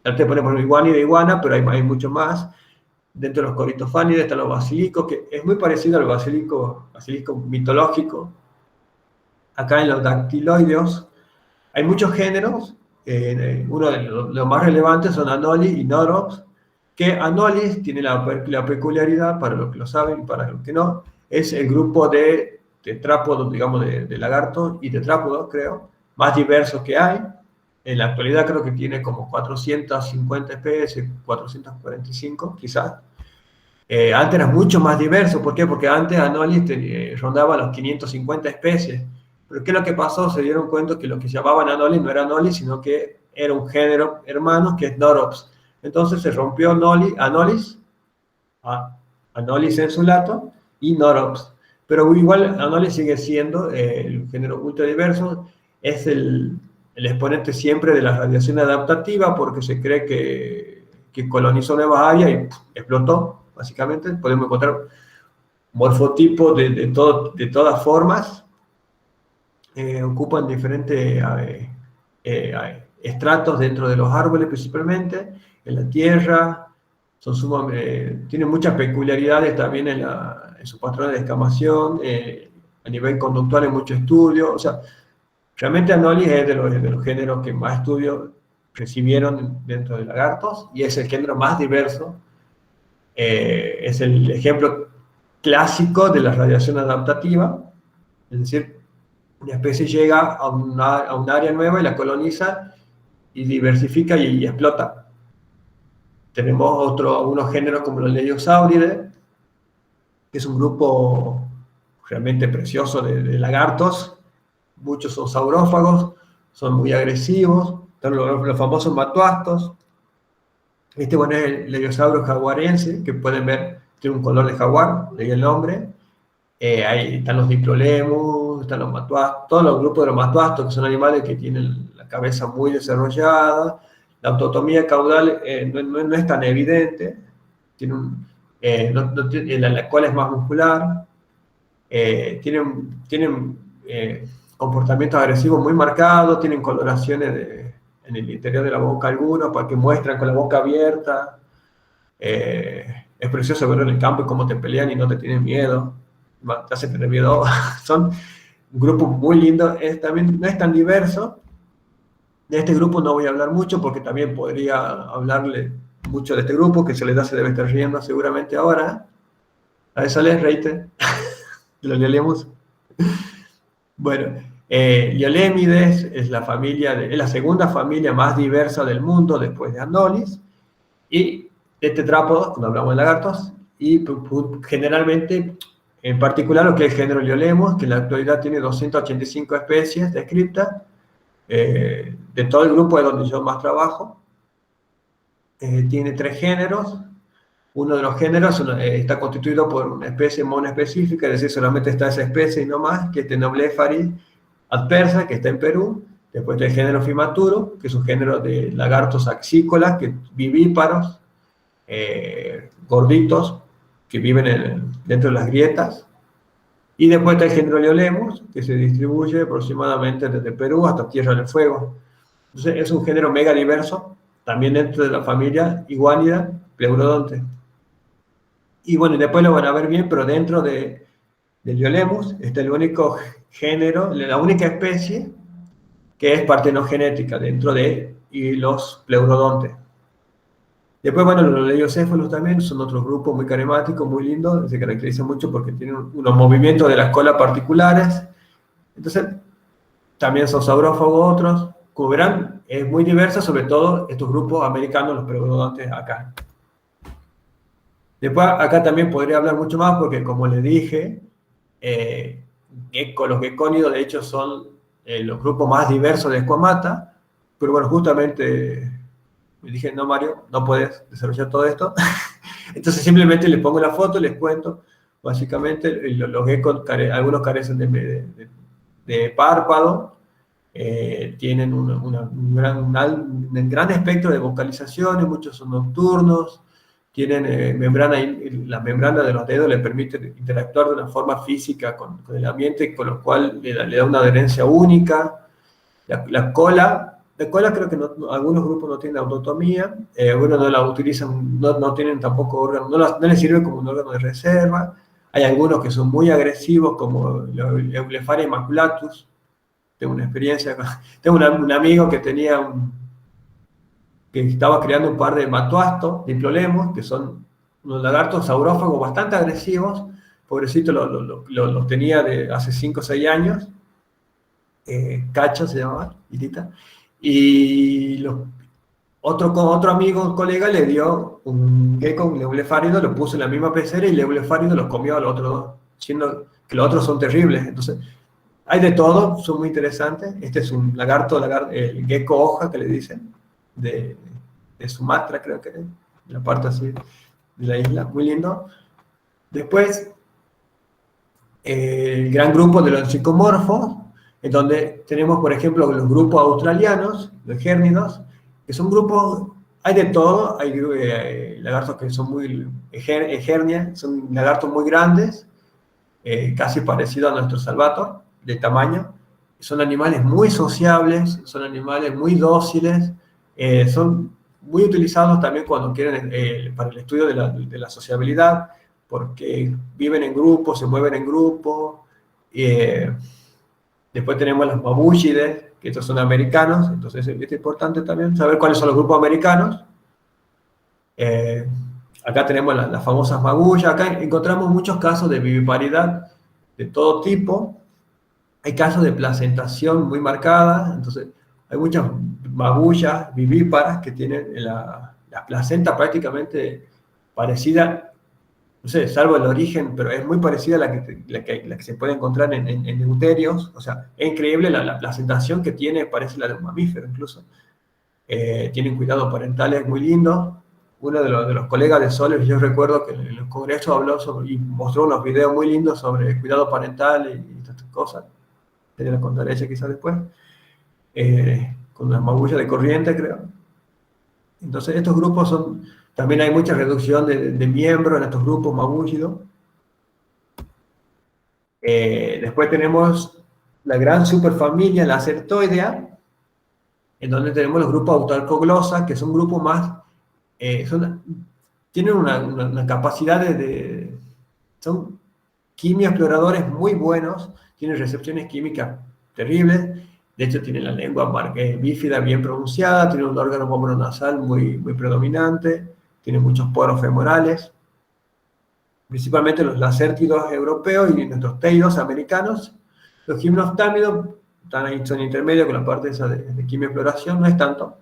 S1: Te pone por iguana y de iguana, pero hay mucho más. Dentro de los coritofánides están los basilicos, que es muy parecido al basilisco mitológico. Acá en los dactiloideos hay muchos géneros. Uno de los más relevantes son Anolis y Norops, que Anolis tiene la peculiaridad, para los que lo saben y para los que no, es el grupo de tetrápodos, digamos, de lagartos y tetrápodos, creo, más diversos que hay. En la actualidad creo que tiene como 450 especies, 445 quizás. Antes era mucho más diverso. ¿Por qué? Porque antes Anolis rondaba los 550 especies. Pero ¿qué es lo que pasó? Se dieron cuenta que lo que llamaban Anolis no era Anolis, sino que era un género hermano que es Norops. Entonces se rompió Anolis insulato y Norops. Pero igual Anolis sigue siendo el género ultradiverso, es el exponente siempre de la radiación adaptativa porque se cree que colonizó nuevas áreas y explotó, básicamente. Podemos encontrar morfotipos de todas formas. Ocupan diferentes estratos dentro de los árboles principalmente, en la tierra, tienen muchas peculiaridades también en su patrón de descamación, a nivel conductual en muchos estudios. O sea, realmente Anolis es de los géneros que más estudios recibieron dentro de lagartos y es el género más diverso. Es el ejemplo clásico de la radiación adaptativa, es decir, una especie llega a un área nueva y la coloniza y diversifica y explota. Tenemos unos géneros como los Leiosauridae, que es un grupo realmente precioso de lagartos. Muchos son saurófagos, son muy agresivos. Están los famosos matuastos. Bueno, es el Leiosaurio jaguarense, que pueden ver, tiene un color de jaguar, de ahí el nombre. Ahí están los Diplolemus, están los matuastos, todos los grupos de los matuastos, que son animales que tienen la cabeza muy desarrollada. La autotomía caudal no es tan evidente, la cola es más muscular, tienen comportamientos agresivos muy marcados, tienen coloraciones en el interior de la boca algunos, para que muestran con la boca abierta. Es precioso verlo en el campo y cómo te pelean y no te tienen miedo, te hacen tener miedo. Son un grupo muy lindo, también no es tan diverso, De este grupo no voy a hablar mucho porque también podría hablarle mucho de este grupo, que Soledad se debe estar riendo seguramente ahora. A eso les reite. Lo leemos. Bueno, Liolémides es es la segunda familia más diversa del mundo después de Anolis. Y de tetrápodos, cuando hablamos de lagartos, y generalmente, en particular lo que es el género Liolemos, que en la actualidad tiene 285 especies descritas, de todo el grupo de donde yo más trabajo. Tiene 3 géneros. Uno de los géneros está constituido por una especie monoespecífica, es decir, solamente está esa especie y no más, que es Tenoblepharis adpersa, que está en Perú. Después está el género Fimaturo, que es un género de lagartos axícolas, que vivíparos, gorditos, que viven dentro de las grietas. Y después está el género Liolemos, que se distribuye aproximadamente desde Perú hasta Tierra del Fuego. Entonces es un género mega diverso, también dentro de la familia Iguanida Pleurodonte. Y bueno, después lo van a ver bien, pero dentro de Liolemos está el único género, la única especie que es partenogenética dentro de los pleurodontes. Después, bueno, los leiocéfalos también son otro grupo muy carismático, muy lindo, se caracteriza mucho porque tienen unos movimientos de la cola particulares. Entonces, también son saurófagos otros. Como verán, es muy diversa, sobre todo estos grupos americanos, los pleurodontes acá. Después, acá también podría hablar mucho más porque, como les dije, los gecónidos de hecho son los grupos más diversos de Squamata, pero bueno, justamente me dije, no Mario, no puedes desarrollar todo esto. Entonces simplemente les pongo la foto, les cuento. Básicamente los geckos, algunos carecen de párpado, tienen un gran espectro de vocalizaciones, muchos son nocturnos, tienen membrana, la membrana de los dedos les permite interactuar de una forma física con el ambiente, con lo cual le da una adherencia única. La cola creo que algunos grupos no tienen autotomía, algunos no la utilizan, no tienen tampoco órgano, no les sirve como un órgano de reserva. Hay algunos que son muy agresivos, como Eublepharia maculatus. Tengo una experiencia, tengo un amigo que que estaba creando un par de matoastos, diplolemos, que son unos lagartos saurófagos bastante agresivos. Pobrecito los tenía de hace 5 o 6 años. Cacho se llamaba, Itita. Y otro amigo, un colega, le dio un gecko, un leublephárido, lo puso en la misma pecera y el leublephárido los comió a los otros dos, siendo que los otros son terribles. Entonces, hay de todo, son muy interesantes. Este es un lagarto, el gecko hoja que le dicen, de Sumatra, creo que es, de la parte así de la isla, muy lindo. Después, el gran grupo de los psicomorfos, en donde tenemos, por ejemplo, los grupos australianos, los gérnidos, que son grupos, hay de todo, hay lagartos que son muy egernia, son lagartos muy grandes, casi parecidos a nuestro salvator, de tamaño. Son animales muy sociables, son animales muy dóciles, son muy utilizados también cuando quieren, para el estudio de la sociabilidad, porque viven en grupo, se mueven en grupo. Después tenemos las babúchides, que estos son americanos, entonces es importante también saber cuáles son los grupos americanos. Acá tenemos las famosas magullas. Acá encontramos muchos casos de viviparidad de todo tipo. Hay casos de placentación muy marcada, entonces hay muchas magullas vivíparas que tienen la placenta prácticamente parecida, no sé, salvo el origen, pero es muy parecida a la que se puede encontrar en deuterios. O sea, es increíble la placentación que tiene, parece la de un mamífero incluso. Tienen cuidados parentales muy lindos. Uno de los colegas de Soles, yo recuerdo que en el congreso habló y mostró unos videos muy lindos sobre el cuidado parental y estas cosas. Te la contaré ella quizás después. Con una magulla de corriente, creo. Entonces, estos grupos también hay mucha reducción de miembros en estos grupos magúlidos. Después tenemos la gran superfamilia, la Acertoidea, en donde tenemos los grupos autoarcoglosa, que son grupos más, tienen una capacidad son quimioexploradores muy buenos, tienen recepciones químicas terribles, De hecho, tiene la lengua bífida bien pronunciada, tiene un órgano pómulo-nasal muy predominante, tiene muchos poros femorales. Principalmente los lacértidos europeos y nuestros teidos americanos. Los gimnostámidos están ahí, son intermedios con la parte esa de quimioexploración, no es tanto.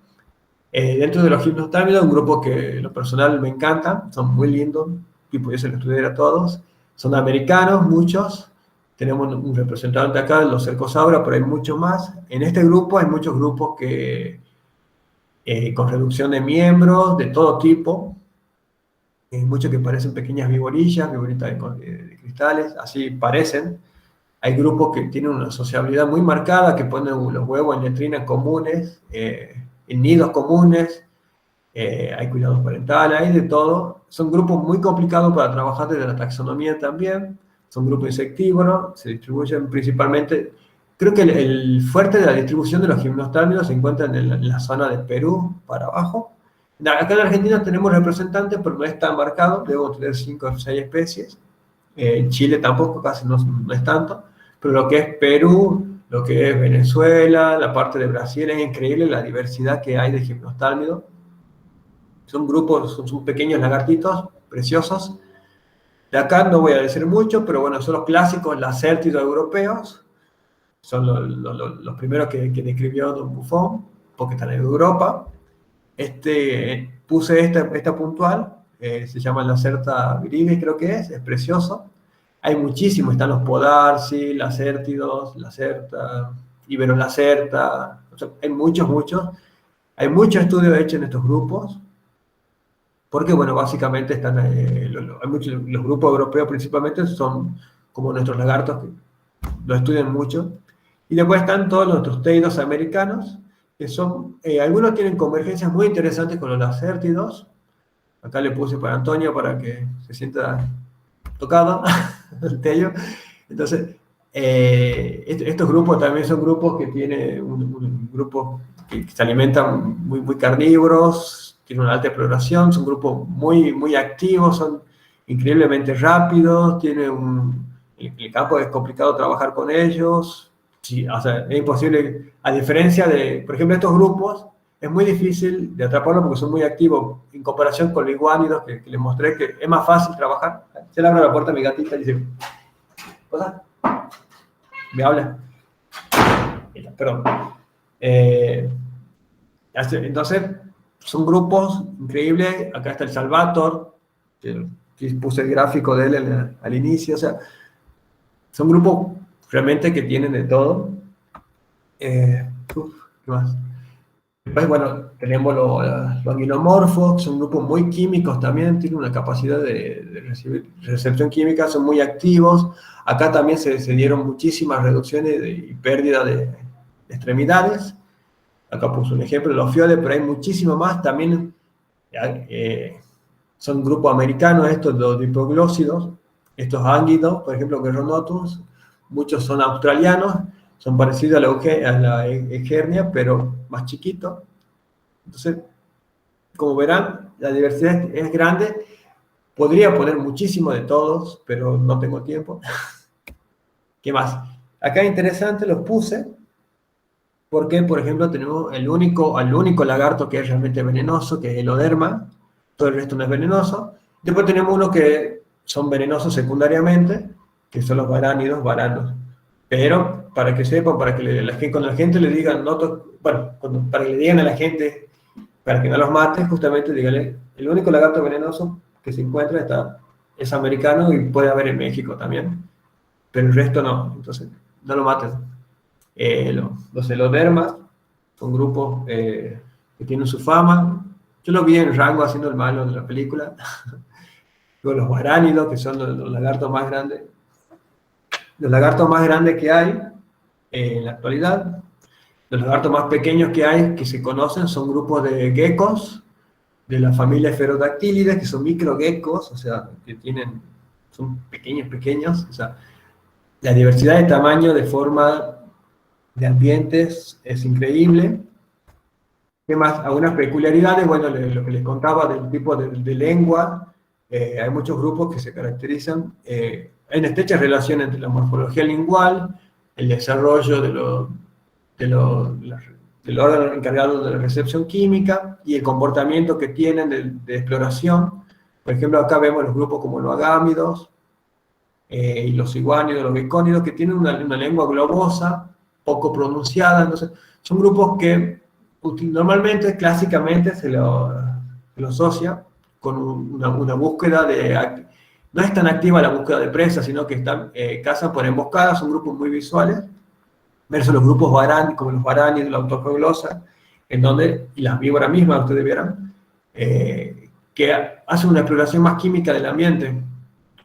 S1: Dentro de los gimnostámidos, un grupo que en lo personal me encanta, son muy lindos, y pudiese estudiar a todos. Son americanos, muchos. Tenemos un representante acá, los cercosaura, pero hay muchos más. En este grupo hay muchos grupos que, con reducción de miembros, de todo tipo. Muchos que parecen pequeñas viboritas de cristales, así parecen. Hay grupos que tienen una sociabilidad muy marcada, que ponen los huevos en letrinas comunes, en nidos comunes, hay cuidados parentales, hay de todo. Son grupos muy complicados para trabajar desde la taxonomía también. Son grupos insectívoros, se distribuyen principalmente. Creo que el fuerte de la distribución de los gimnostámidos se encuentra en la zona de Perú para abajo. Acá en Argentina tenemos representantes, pero no es tan marcado, debemos tener 5 o 6 especies. En Chile tampoco, casi no es tanto, pero lo que es Perú, lo que es Venezuela, la parte de Brasil, es increíble la diversidad que hay de gimnostámidos. Son grupos, son pequeños lagartitos preciosos. De acá no voy a decir mucho, pero bueno, son los clásicos lacértidos europeos, son los primeros que describió Don Buffon, porque están en Europa. Puse esta puntual, se llama Lacerta viridis, creo que es precioso. Hay muchísimos, están los podarci, lacértidos, lacerta, iberolacerta, o sea, hay muchos. Hay muchos estudios hechos en estos grupos, porque, bueno, básicamente están, los grupos europeos principalmente son como nuestros lagartos, que lo estudian mucho. Y después están todos nuestros teidos americanos, que son, algunos tienen convergencias muy interesantes con los lacértidos. Acá le puse para Antonio para que se sienta tocado el teyo. Entonces, estos grupos también son grupos que tienen un grupo que se alimentan muy carnívoros, tienen una alta exploración, son grupos muy activos, son increíblemente rápidos, el campo es complicado trabajar con ellos. Sí, o sea, es imposible, a diferencia de, por ejemplo, estos grupos, es muy difícil de atraparlos porque son muy activos en comparación con los iguánidos que les mostré, que es más fácil trabajar. Se le abre la puerta a mi gatita y dice, ¿cosa? ¿Me habla? Perdón. Entonces, son grupos increíbles. Acá está el Salvator, que puse el gráfico de él al inicio. O sea, son grupos realmente que tienen de todo. ¿Qué más? Después, bueno, tenemos los anguilomorfos, son grupos muy químicos también, tienen una capacidad de recibir recepción química, son muy activos. Acá también se dieron muchísimas reducciones y pérdida de extremidades. Acá puse un ejemplo de los fioles, pero hay muchísimo más. También son grupos americanos estos, los dipoglósidos, estos ánguidos, por ejemplo, Geronotus. Muchos son australianos, son parecidos a la egernia, pero más chiquitos. Entonces, como verán, la diversidad es grande. Podría poner muchísimo de todos, pero no tengo tiempo. ¿Qué más? Acá interesante los puse, porque, por ejemplo, tenemos el único lagarto que es realmente venenoso, que es el Eloderma. Todo el resto no es venenoso. Después tenemos unos que son venenosos secundariamente, que son los varánidos, varanos. Pero, para que sepan, para que cuando la gente le digan, para que le digan a la gente, para que no los mate, justamente díganle, el único lagarto venenoso que se encuentra es americano y puede haber en México también, pero el resto no, entonces no lo maten. Los elodermas son grupos que tienen su fama. Yo lo vi en Rango haciendo el malo de la película. Luego los varánidos, que son los lagartos más grandes. Los lagartos más grandes que hay en la actualidad. Los lagartos más pequeños que hay, que se conocen, son grupos de geckos de la familia Pterodactylidae, que son microgeckos, o sea, son pequeños, o sea, la diversidad de tamaño, de forma, de ambientes es increíble. ¿Qué más? Algunas peculiaridades, bueno, lo que les contaba del tipo de lengua, hay muchos grupos que se caracterizan, hay una estrecha relación entre la morfología lingual, el desarrollo del órgano encargado de la recepción química y el comportamiento que tienen de exploración. Por ejemplo, acá vemos los grupos como los agámidos, y los iguánidos, los bicónidos, que tienen una lengua globosa, poco pronunciada. Entonces, son grupos que normalmente, clásicamente, se lo asocia con una búsqueda no es tan activa la búsqueda de presas, sino que cazan por emboscadas, son grupos muy visuales, versus los grupos como los varánidos, la autoproglosa, en donde, y las víboras mismas, ustedes verán, que hacen una exploración más química del ambiente.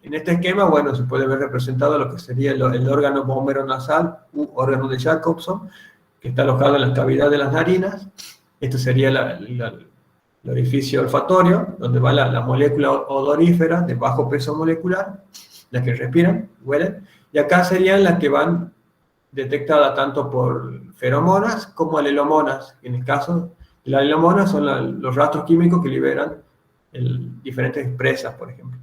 S1: En este esquema, bueno, se puede ver representado lo que sería el órgano nasal, u órgano de Jacobson, que está alojado en la cavidad de las narinas. Este sería el orificio olfatorio, donde va la molécula odorífera de bajo peso molecular, las que respiran, huelen, y acá serían las que van detectadas tanto por feromonas como alelomonas. En el caso de las alelomonas son los rastros químicos que liberan diferentes presas, por ejemplo.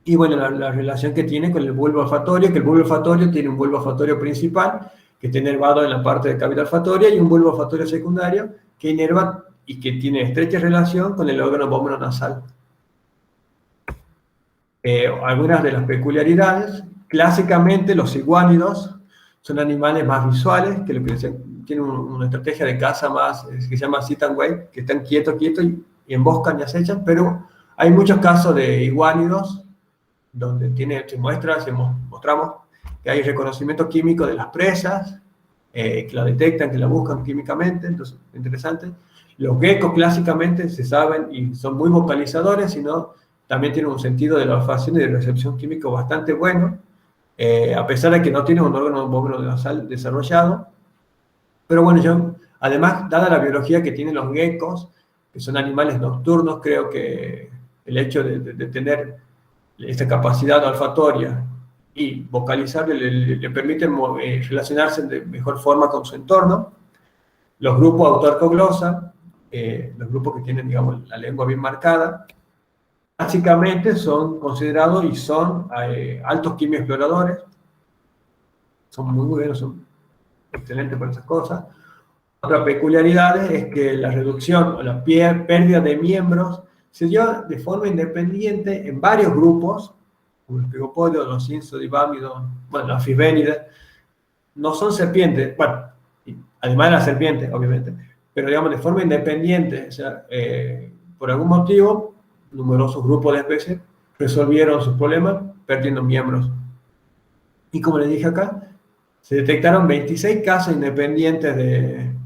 S1: Y bueno, la relación que tiene con el bulbo olfatorio, que el bulbo olfatorio tiene un bulbo olfatorio principal, que está inervado en la parte de cavidad olfatoria, y un bulbo olfatorio secundario, que inerva y que tiene estrecha relación con el órgano vómero nasal. Algunas de las peculiaridades: clásicamente los iguánidos son animales más visuales, que lo que tienen una estrategia de caza más, que se llama sit and wait, que están quietos y emboscan y acechan, pero hay muchos casos de iguánidos donde mostramos que hay reconocimiento químico de las presas, que la detectan, que la buscan químicamente. Entonces, interesante. Los geckos clásicamente se saben y son muy vocalizadores, sino también tienen un sentido de la olfacción y de recepción químico bastante bueno, a pesar de que no tienen un órgano vómero nasal desarrollado. Pero bueno, además, dada la biología que tienen los geckos, que son animales nocturnos, creo que el hecho de tener esta capacidad olfatoria y vocalizar le permite relacionarse de mejor forma con su entorno. Los grupos autoarcoglosa, los grupos que tienen, digamos, la lengua bien marcada, básicamente son considerados y son altos quimioexploradores. Son muy buenos, son excelentes para esas cosas. Otra peculiaridad es que la reducción o la pérdida de miembros se dio de forma independiente en varios grupos, como los pigopodios, los insodibámidos, bueno, los fibénides. No son serpientes, bueno, además de las serpientes, obviamente, pero digamos de forma independiente. O sea, por algún motivo, numerosos grupos de especies resolvieron sus problemas perdiendo miembros. Y como les dije acá, se detectaron 26 casos independientes de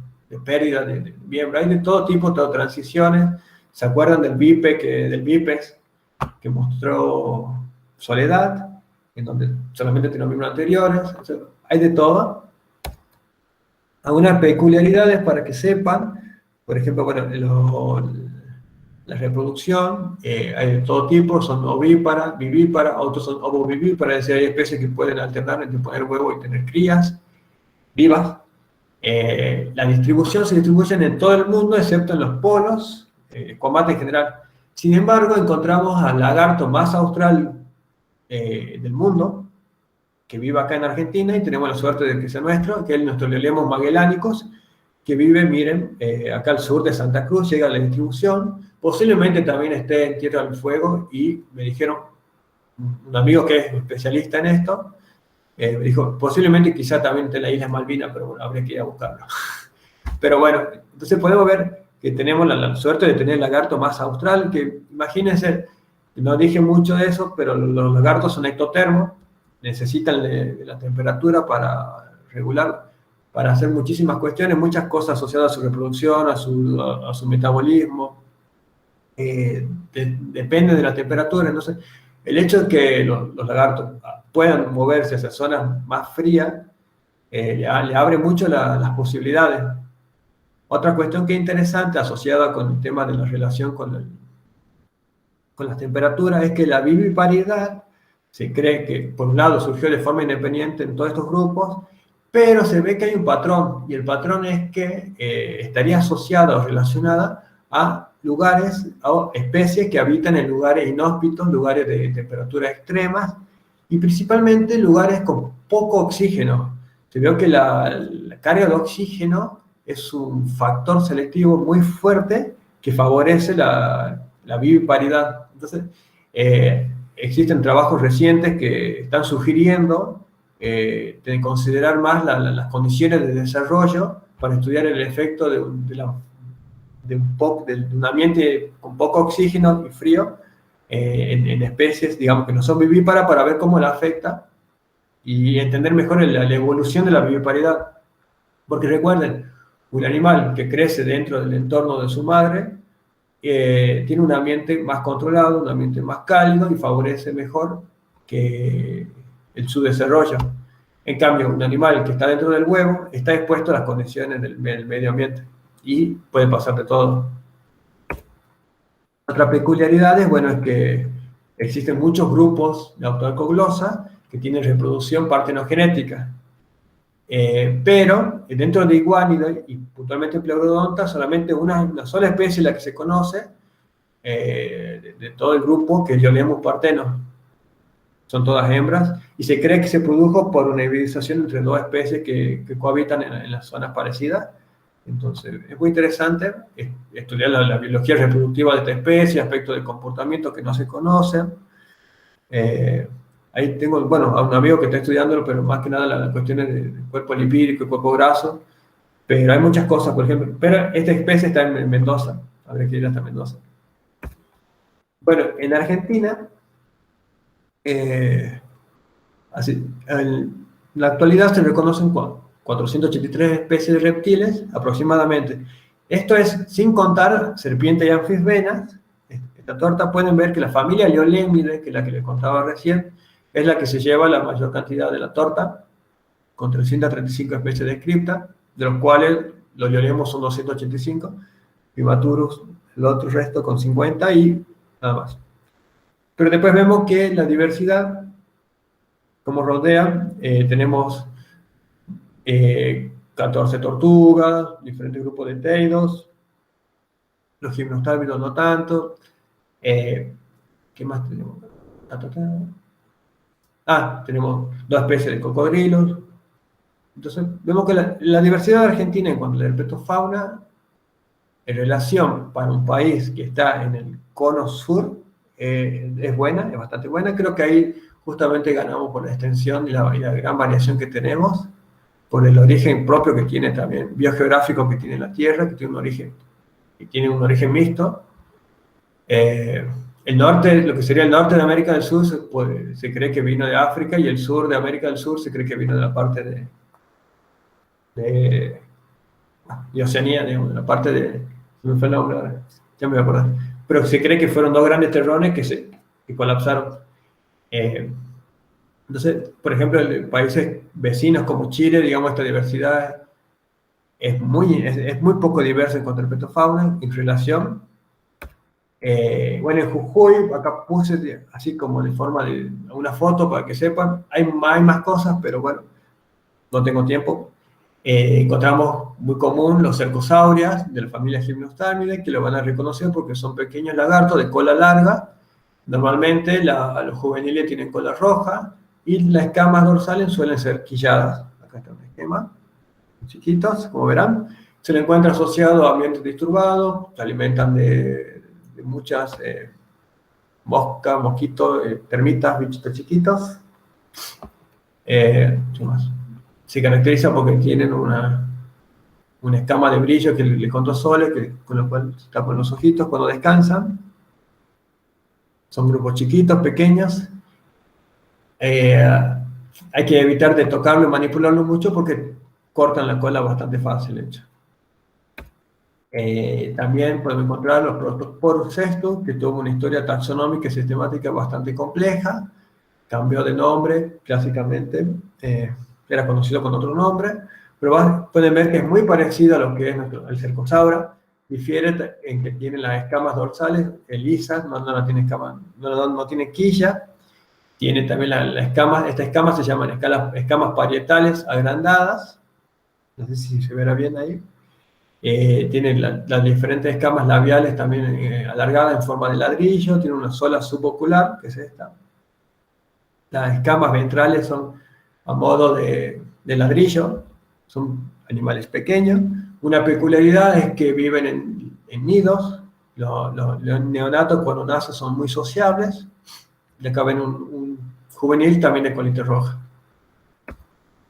S1: pérdida de miembros. Hay de todo tipo, de transiciones. ¿Se acuerdan del bípex que mostró Soledad, en donde solamente tiene miembros anteriores? O sea, hay de todo. Algunas peculiaridades para que sepan: por ejemplo, bueno, la reproducción, hay de todo tipo, son ovíparas, vivíparas, otros son ovovivíparas, es decir, hay especies que pueden alternar entre poner huevos y tener crías vivas. La distribución se distribuyen en todo el mundo, excepto en los polos, combate en general. Sin embargo, encontramos al lagarto más austral del mundo, que vive acá en Argentina, y tenemos la suerte de que sea nuestro, que es nuestro Lelemos magellanicus, que vive, miren, acá al sur de Santa Cruz. Llega a la distribución, posiblemente también esté en Tierra del Fuego, y me dijeron, un amigo que es especialista en esto, me dijo, posiblemente quizá también esté en la isla Malvinas, pero bueno, habría que ir a buscarlo. Pero bueno, entonces podemos ver que tenemos la suerte de tener el lagarto más austral, que imagínense, no dije mucho de eso, pero los lagartos son ectotermos, necesitan de la temperatura para regular, para hacer muchísimas cuestiones, muchas cosas asociadas a su reproducción, a su metabolismo. Depende de la temperatura. Entonces, el hecho de que los lagartos puedan moverse hacia zonas más frías, le abre mucho las posibilidades. Otra cuestión que es interesante, asociada con el tema de la relación con las temperaturas, es que la viviparidad se cree que, por un lado, surgió de forma independiente en todos estos grupos, pero se ve que hay un patrón, y el patrón es que estaría asociada o relacionada a lugares o especies que habitan en lugares inhóspitos, lugares de temperaturas extremas, y principalmente lugares con poco oxígeno. O se vio que la carga de oxígeno es un factor selectivo muy fuerte que favorece la viviparidad. Entonces, existen trabajos recientes que están sugiriendo de considerar más las condiciones de desarrollo para estudiar el efecto de un ambiente con poco oxígeno y frío en especies, digamos, que no son vivíparas, para ver cómo la afecta y entender mejor la evolución de la viviparidad. Porque recuerden, un animal que crece dentro del entorno de su madre tiene un ambiente más controlado, un ambiente más cálido y favorece mejor que su desarrollo. En cambio, un animal que está dentro del huevo está expuesto a las condiciones del medio ambiente y puede pasar de todo. Otra peculiaridad es, bueno, es que existen muchos grupos de autoecoglosa que tienen reproducción partenogenética. Pero dentro de Iguanidae y puntualmente Pleurodonta, solamente una sola especie es la que se conoce de todo el grupo, que es Iolaemus parthenos. Son todas hembras y se cree que se produjo por una hibridización entre dos especies que cohabitan en las zonas parecidas. Entonces, es muy interesante estudiar la biología reproductiva de esta especie, aspectos del comportamiento que no se conocen. Ahí tengo, bueno, a un amigo que está estudiándolo, pero más que nada las cuestiones del cuerpo lipídico y cuerpo graso. Pero hay muchas cosas, por ejemplo. Pero esta especie está en Mendoza. Habría que ir hasta Mendoza. Bueno, en Argentina, así, en la actualidad se reconocen 483 especies de reptiles aproximadamente. Esto es sin contar serpientes y anfisbenas. Esta torta pueden ver que la familia Iolemidae, que es la que les contaba recién, es la que se lleva la mayor cantidad de la torta, con 335 especies descriptas, de los cuales los Iolemos son 285, Vivaturus, el otro resto con 50 y nada más. Pero después vemos que la diversidad, como rodea, tenemos 14 tortugas, diferentes grupos de teidos, los gimnostálvidos no tanto. ¿Qué más tenemos? Tenemos 2 especies de cocodrilos. Entonces, vemos que la diversidad de Argentina en cuanto a la herpetofauna, en relación para un país que está en el cono sur, es buena, es bastante buena. Creo que ahí justamente ganamos por la extensión y la gran variación que tenemos, por el origen propio que tiene también, biogeográfico que tiene la Tierra, que tiene un origen mixto. El norte, lo que sería el norte de América del Sur, se cree que vino de África, y el sur de América del Sur se cree que vino de la parte de Oceanía, digamos, de la parte de... Se me fue el nombre ahora, ya me voy a acordar. Pero se cree que fueron 2 grandes terrones que colapsaron. Entonces, por ejemplo, en países vecinos como Chile, digamos, esta diversidad es muy poco diversa en cuanto a herpetofauna en relación. Bueno, en Jujuy, acá puse así como en forma de una foto para que sepan, hay más cosas, pero bueno, no tengo tiempo. Encontramos muy común los cercosaurias de la familia Gymnostalmidae, que lo van a reconocer porque son pequeños lagartos de cola larga. Normalmente los juveniles tienen cola roja y las escamas dorsales suelen ser quilladas. Acá está un esquema, chiquitos, como verán. Se le encuentra asociado a ambientes disturbados, se alimentan de muchas moscas, mosquitos, termitas, bichitos chiquitos. ¿Qué más? Se caracteriza porque tienen una escama de brillo que le contrasole, con lo cual se tapan los ojitos cuando descansan. Son grupos chiquitos, pequeños. Hay que evitar de tocarlo y manipularlo mucho porque cortan la cola bastante fácil, de hecho. También podemos encontrar los Protosporus cestus, que tuvo una historia taxonómica y sistemática bastante compleja. Cambió de nombre, clásicamente. Era conocido con otro nombre, pero pueden ver que es muy parecido a lo que es el cercosaura. Difiere en que tiene las escamas dorsales lisas, no tiene escamas, no tiene quilla. Tiene también estas escamas se llaman escamas parietales agrandadas. No sé si se verá bien ahí. Tiene las diferentes escamas labiales también alargadas en forma de ladrillo. Tiene una sola subocular, que es esta. Las escamas ventrales son a modo de de ladrillo, son animales pequeños. Una peculiaridad es que viven en nidos. Los neonatos cuando nacen son muy sociables. Y acá ven un juvenil también de colita roja.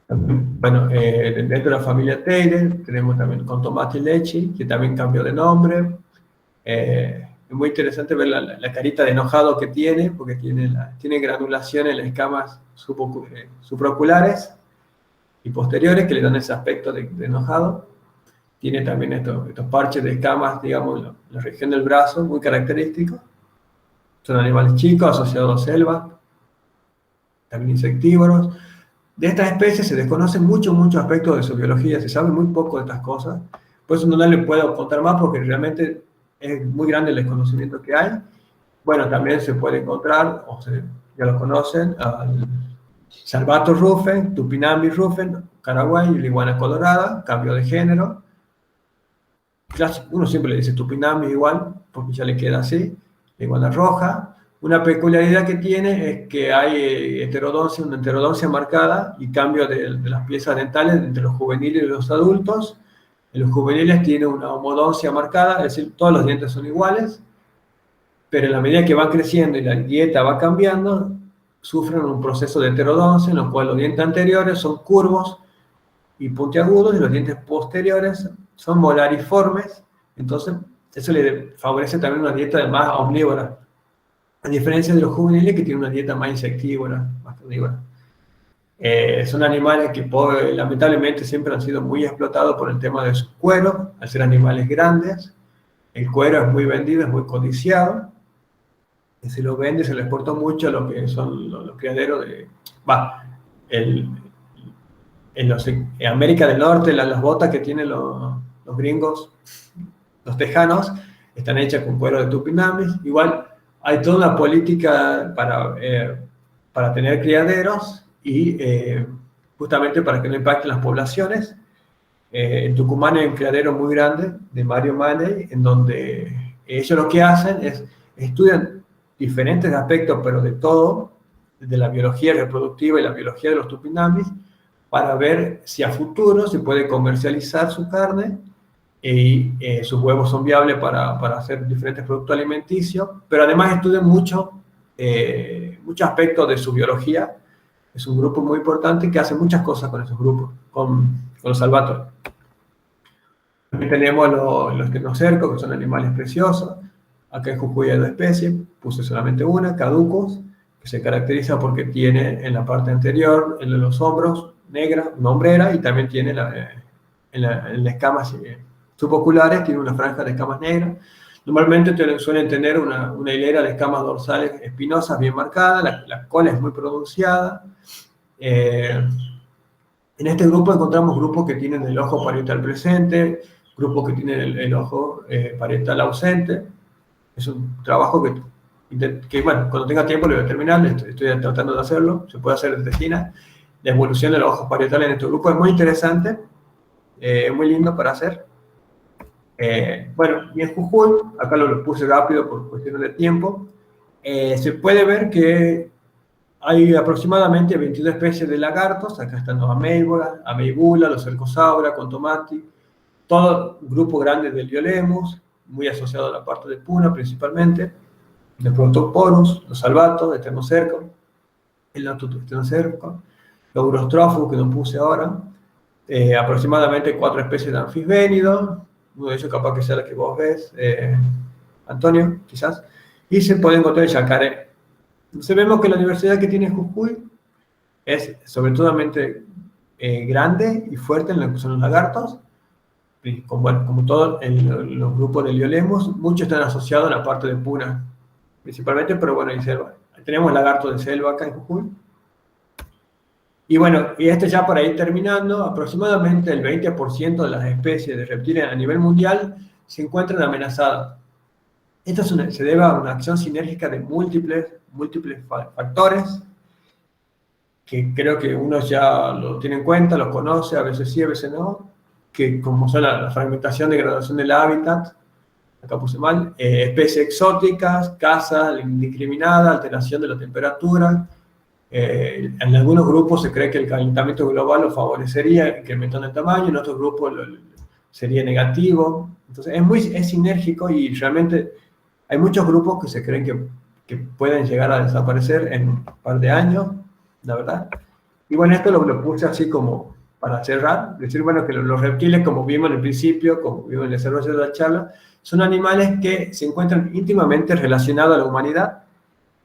S1: Bueno, dentro de la familia Teide tenemos también con tomate y leche, que también cambió de nombre. Es muy interesante ver la carita de enojado que tiene, porque tiene granulación en las escamas supraoculares y posteriores que le dan ese aspecto de enojado. Tiene también estos parches de escamas, digamos, en la región del brazo, muy característicos. Son animales chicos asociados a selva, también insectívoros. De estas especies se desconocen muchos aspectos de su biología, se sabe muy poco de estas cosas. Por eso no le puedo contar más, porque realmente es muy grande el desconocimiento que hay. Bueno, también se puede encontrar, ya lo conocen, al Salvator rufen, Tupinambis rufen, Paraguay y la iguana colorada, cambio de género. Uno siempre le dice Tupinambis igual, porque ya le queda así. La iguana roja. Una peculiaridad que tiene es que hay una heterodoncia marcada y cambio de las piezas dentales entre los juveniles y los adultos. En los juveniles tiene una homodoncia marcada, es decir, todos los dientes son iguales, pero en la medida que van creciendo y la dieta va cambiando, sufren un proceso de heterodoncia en el cual los dientes anteriores son curvos y puntiagudos y los dientes posteriores son molariformes. Entonces, eso le favorece también una dieta más omnívora, a diferencia de los juveniles que tienen una dieta más insectívora, más carnívora. Son animales que lamentablemente siempre han sido muy explotados por el tema de su cuero, al ser animales grandes. El cuero es muy vendido, es muy codiciado. Y se lo vende, se lo exporta mucho a lo que son los criaderos en América del Norte, las botas que tienen los gringos, los tejanos, están hechas con cuero de tupinambis. Igual hay toda una política para tener criaderos y justamente para que no impacten las poblaciones. En Tucumán hay un criadero muy grande de Mario Maney, en donde ellos lo que hacen es estudian diferentes aspectos, pero de todo, de la biología reproductiva y la biología de los tupinambis, para ver si a futuro se puede comercializar su carne y sus huevos son viables para hacer diferentes productos alimenticios, pero además estudian muchos aspectos de su biología. Es un grupo muy importante que hace muchas cosas con esos grupos, con los salvator. También tenemos los tenocercos, que son animales preciosos. Acá en Jujuy hay dos especies, puse solamente una, caducus, que se caracteriza porque tiene en la parte anterior, en los hombros, negra, una hombrera, y también tiene en las escamas suboculares, tiene una franja de escamas negras. Normalmente suelen tener una hilera de escamas dorsales espinosas bien marcadas, la cola es muy pronunciada. En este grupo encontramos grupos que tienen el ojo parietal presente, grupos que tienen el ojo parietal ausente. Es un trabajo que bueno, cuando tenga tiempo lo voy a terminar, estoy tratando de hacerlo, se puede hacer desde China. La evolución de los ojos parietales en este grupo es muy interesante, muy lindo para hacer. Bueno, y en Jujuy, acá lo puse rápido por cuestiones de tiempo, se puede ver que hay aproximadamente 22 especies de lagartos. Acá están los ameibula, los cercosaura, contomati, todo un grupo grande de Liolemus, muy asociado a la parte de Puna principalmente, de Protoporus, los salvatos, Estenocerco, el Estenocerco, los Urostrophus, que no puse ahora, aproximadamente 4 especies de anfisbénidos, uno de ellos capaz que sea la que vos ves, Antonio, quizás, y se puede encontrar el yacaré. Entonces vemos que la diversidad que tiene Jujuy es sobre todo grande y fuerte en lo que son los lagartos, y como todos los grupos de Liolemus, muchos están asociados a la parte de Puna, principalmente, pero bueno, y selva. Tenemos lagartos de selva acá en Jujuy. Y bueno, y ya por ahí terminando, aproximadamente el 20% de las especies de reptiles a nivel mundial se encuentran amenazadas. Esto se debe a una acción sinérgica de múltiples factores, que creo que uno ya lo tiene en cuenta, los conoce, a veces sí, a veces no, que como son la fragmentación, degradación del hábitat, acá puse mal, especies exóticas, caza indiscriminada, alteración de la temperatura, En algunos grupos se cree que el calentamiento global lo favorecería, incrementando el tamaño, en otros grupos sería negativo. Entonces es sinérgico y realmente hay muchos grupos que se creen que pueden llegar a desaparecer en un par de años, la verdad. Y bueno, esto lo puse así como para cerrar, decir, bueno, que los reptiles, como vimos en el principio, como vimos en el desarrollo de la charla, son animales que se encuentran íntimamente relacionados a la humanidad.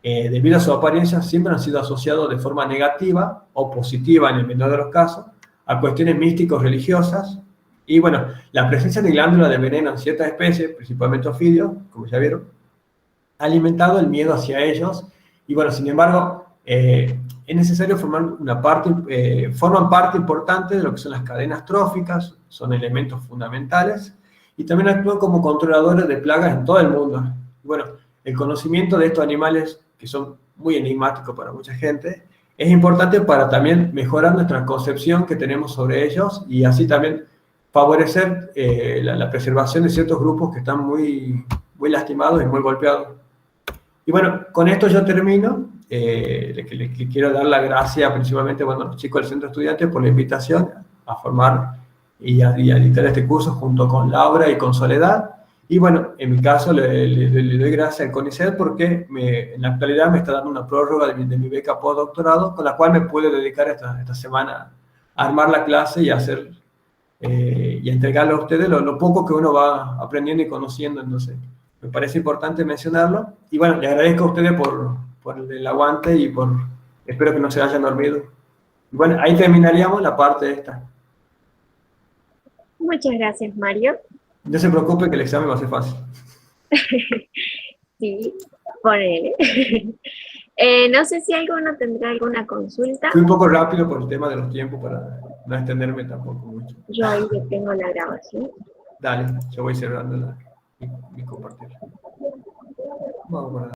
S1: Debido a su apariencia, siempre han sido asociados de forma negativa o positiva, en el menor de los casos, a cuestiones místicos religiosas. Y bueno, la presencia de glándulas de veneno en ciertas especies, principalmente ofidios, como ya vieron, ha alimentado el miedo hacia ellos. Y bueno, sin embargo, es necesario forman parte importante de lo que son las cadenas tróficas, son elementos fundamentales, y también actúan como controladores de plagas en todo el mundo. Y bueno, el conocimiento de estos animales, que son muy enigmáticos para mucha gente, es importante para también mejorar nuestra concepción que tenemos sobre ellos y así también favorecer la preservación de ciertos grupos que están muy lastimados y muy golpeados. Y bueno, con esto yo termino. Le quiero dar la gracia principalmente a los chicos del Centro de Estudiantes por la invitación a formar y a dictar este curso junto con Laura y con Soledad. Y bueno, en mi caso le doy gracias al CONICET porque en la actualidad me está dando una prórroga de mi beca postdoctorado, con la cual me puedo dedicar esta semana a armar la clase y a hacer y a entregarle a ustedes lo poco que uno va aprendiendo y conociendo. Entonces, me parece importante mencionarlo. Y bueno, le agradezco a ustedes por el aguante y espero que no se hayan dormido. Y bueno, ahí terminaríamos la parte esta.
S2: Muchas gracias, Mario.
S1: No se preocupe que el examen va a ser fácil.
S2: Sí, ponele. No sé si alguno tendrá alguna consulta.
S1: Fui un poco rápido por el tema de los tiempos para no extenderme tampoco mucho.
S2: Yo ahí tengo la grabación.
S1: Dale, yo voy cerrando mi compartir. Vamos a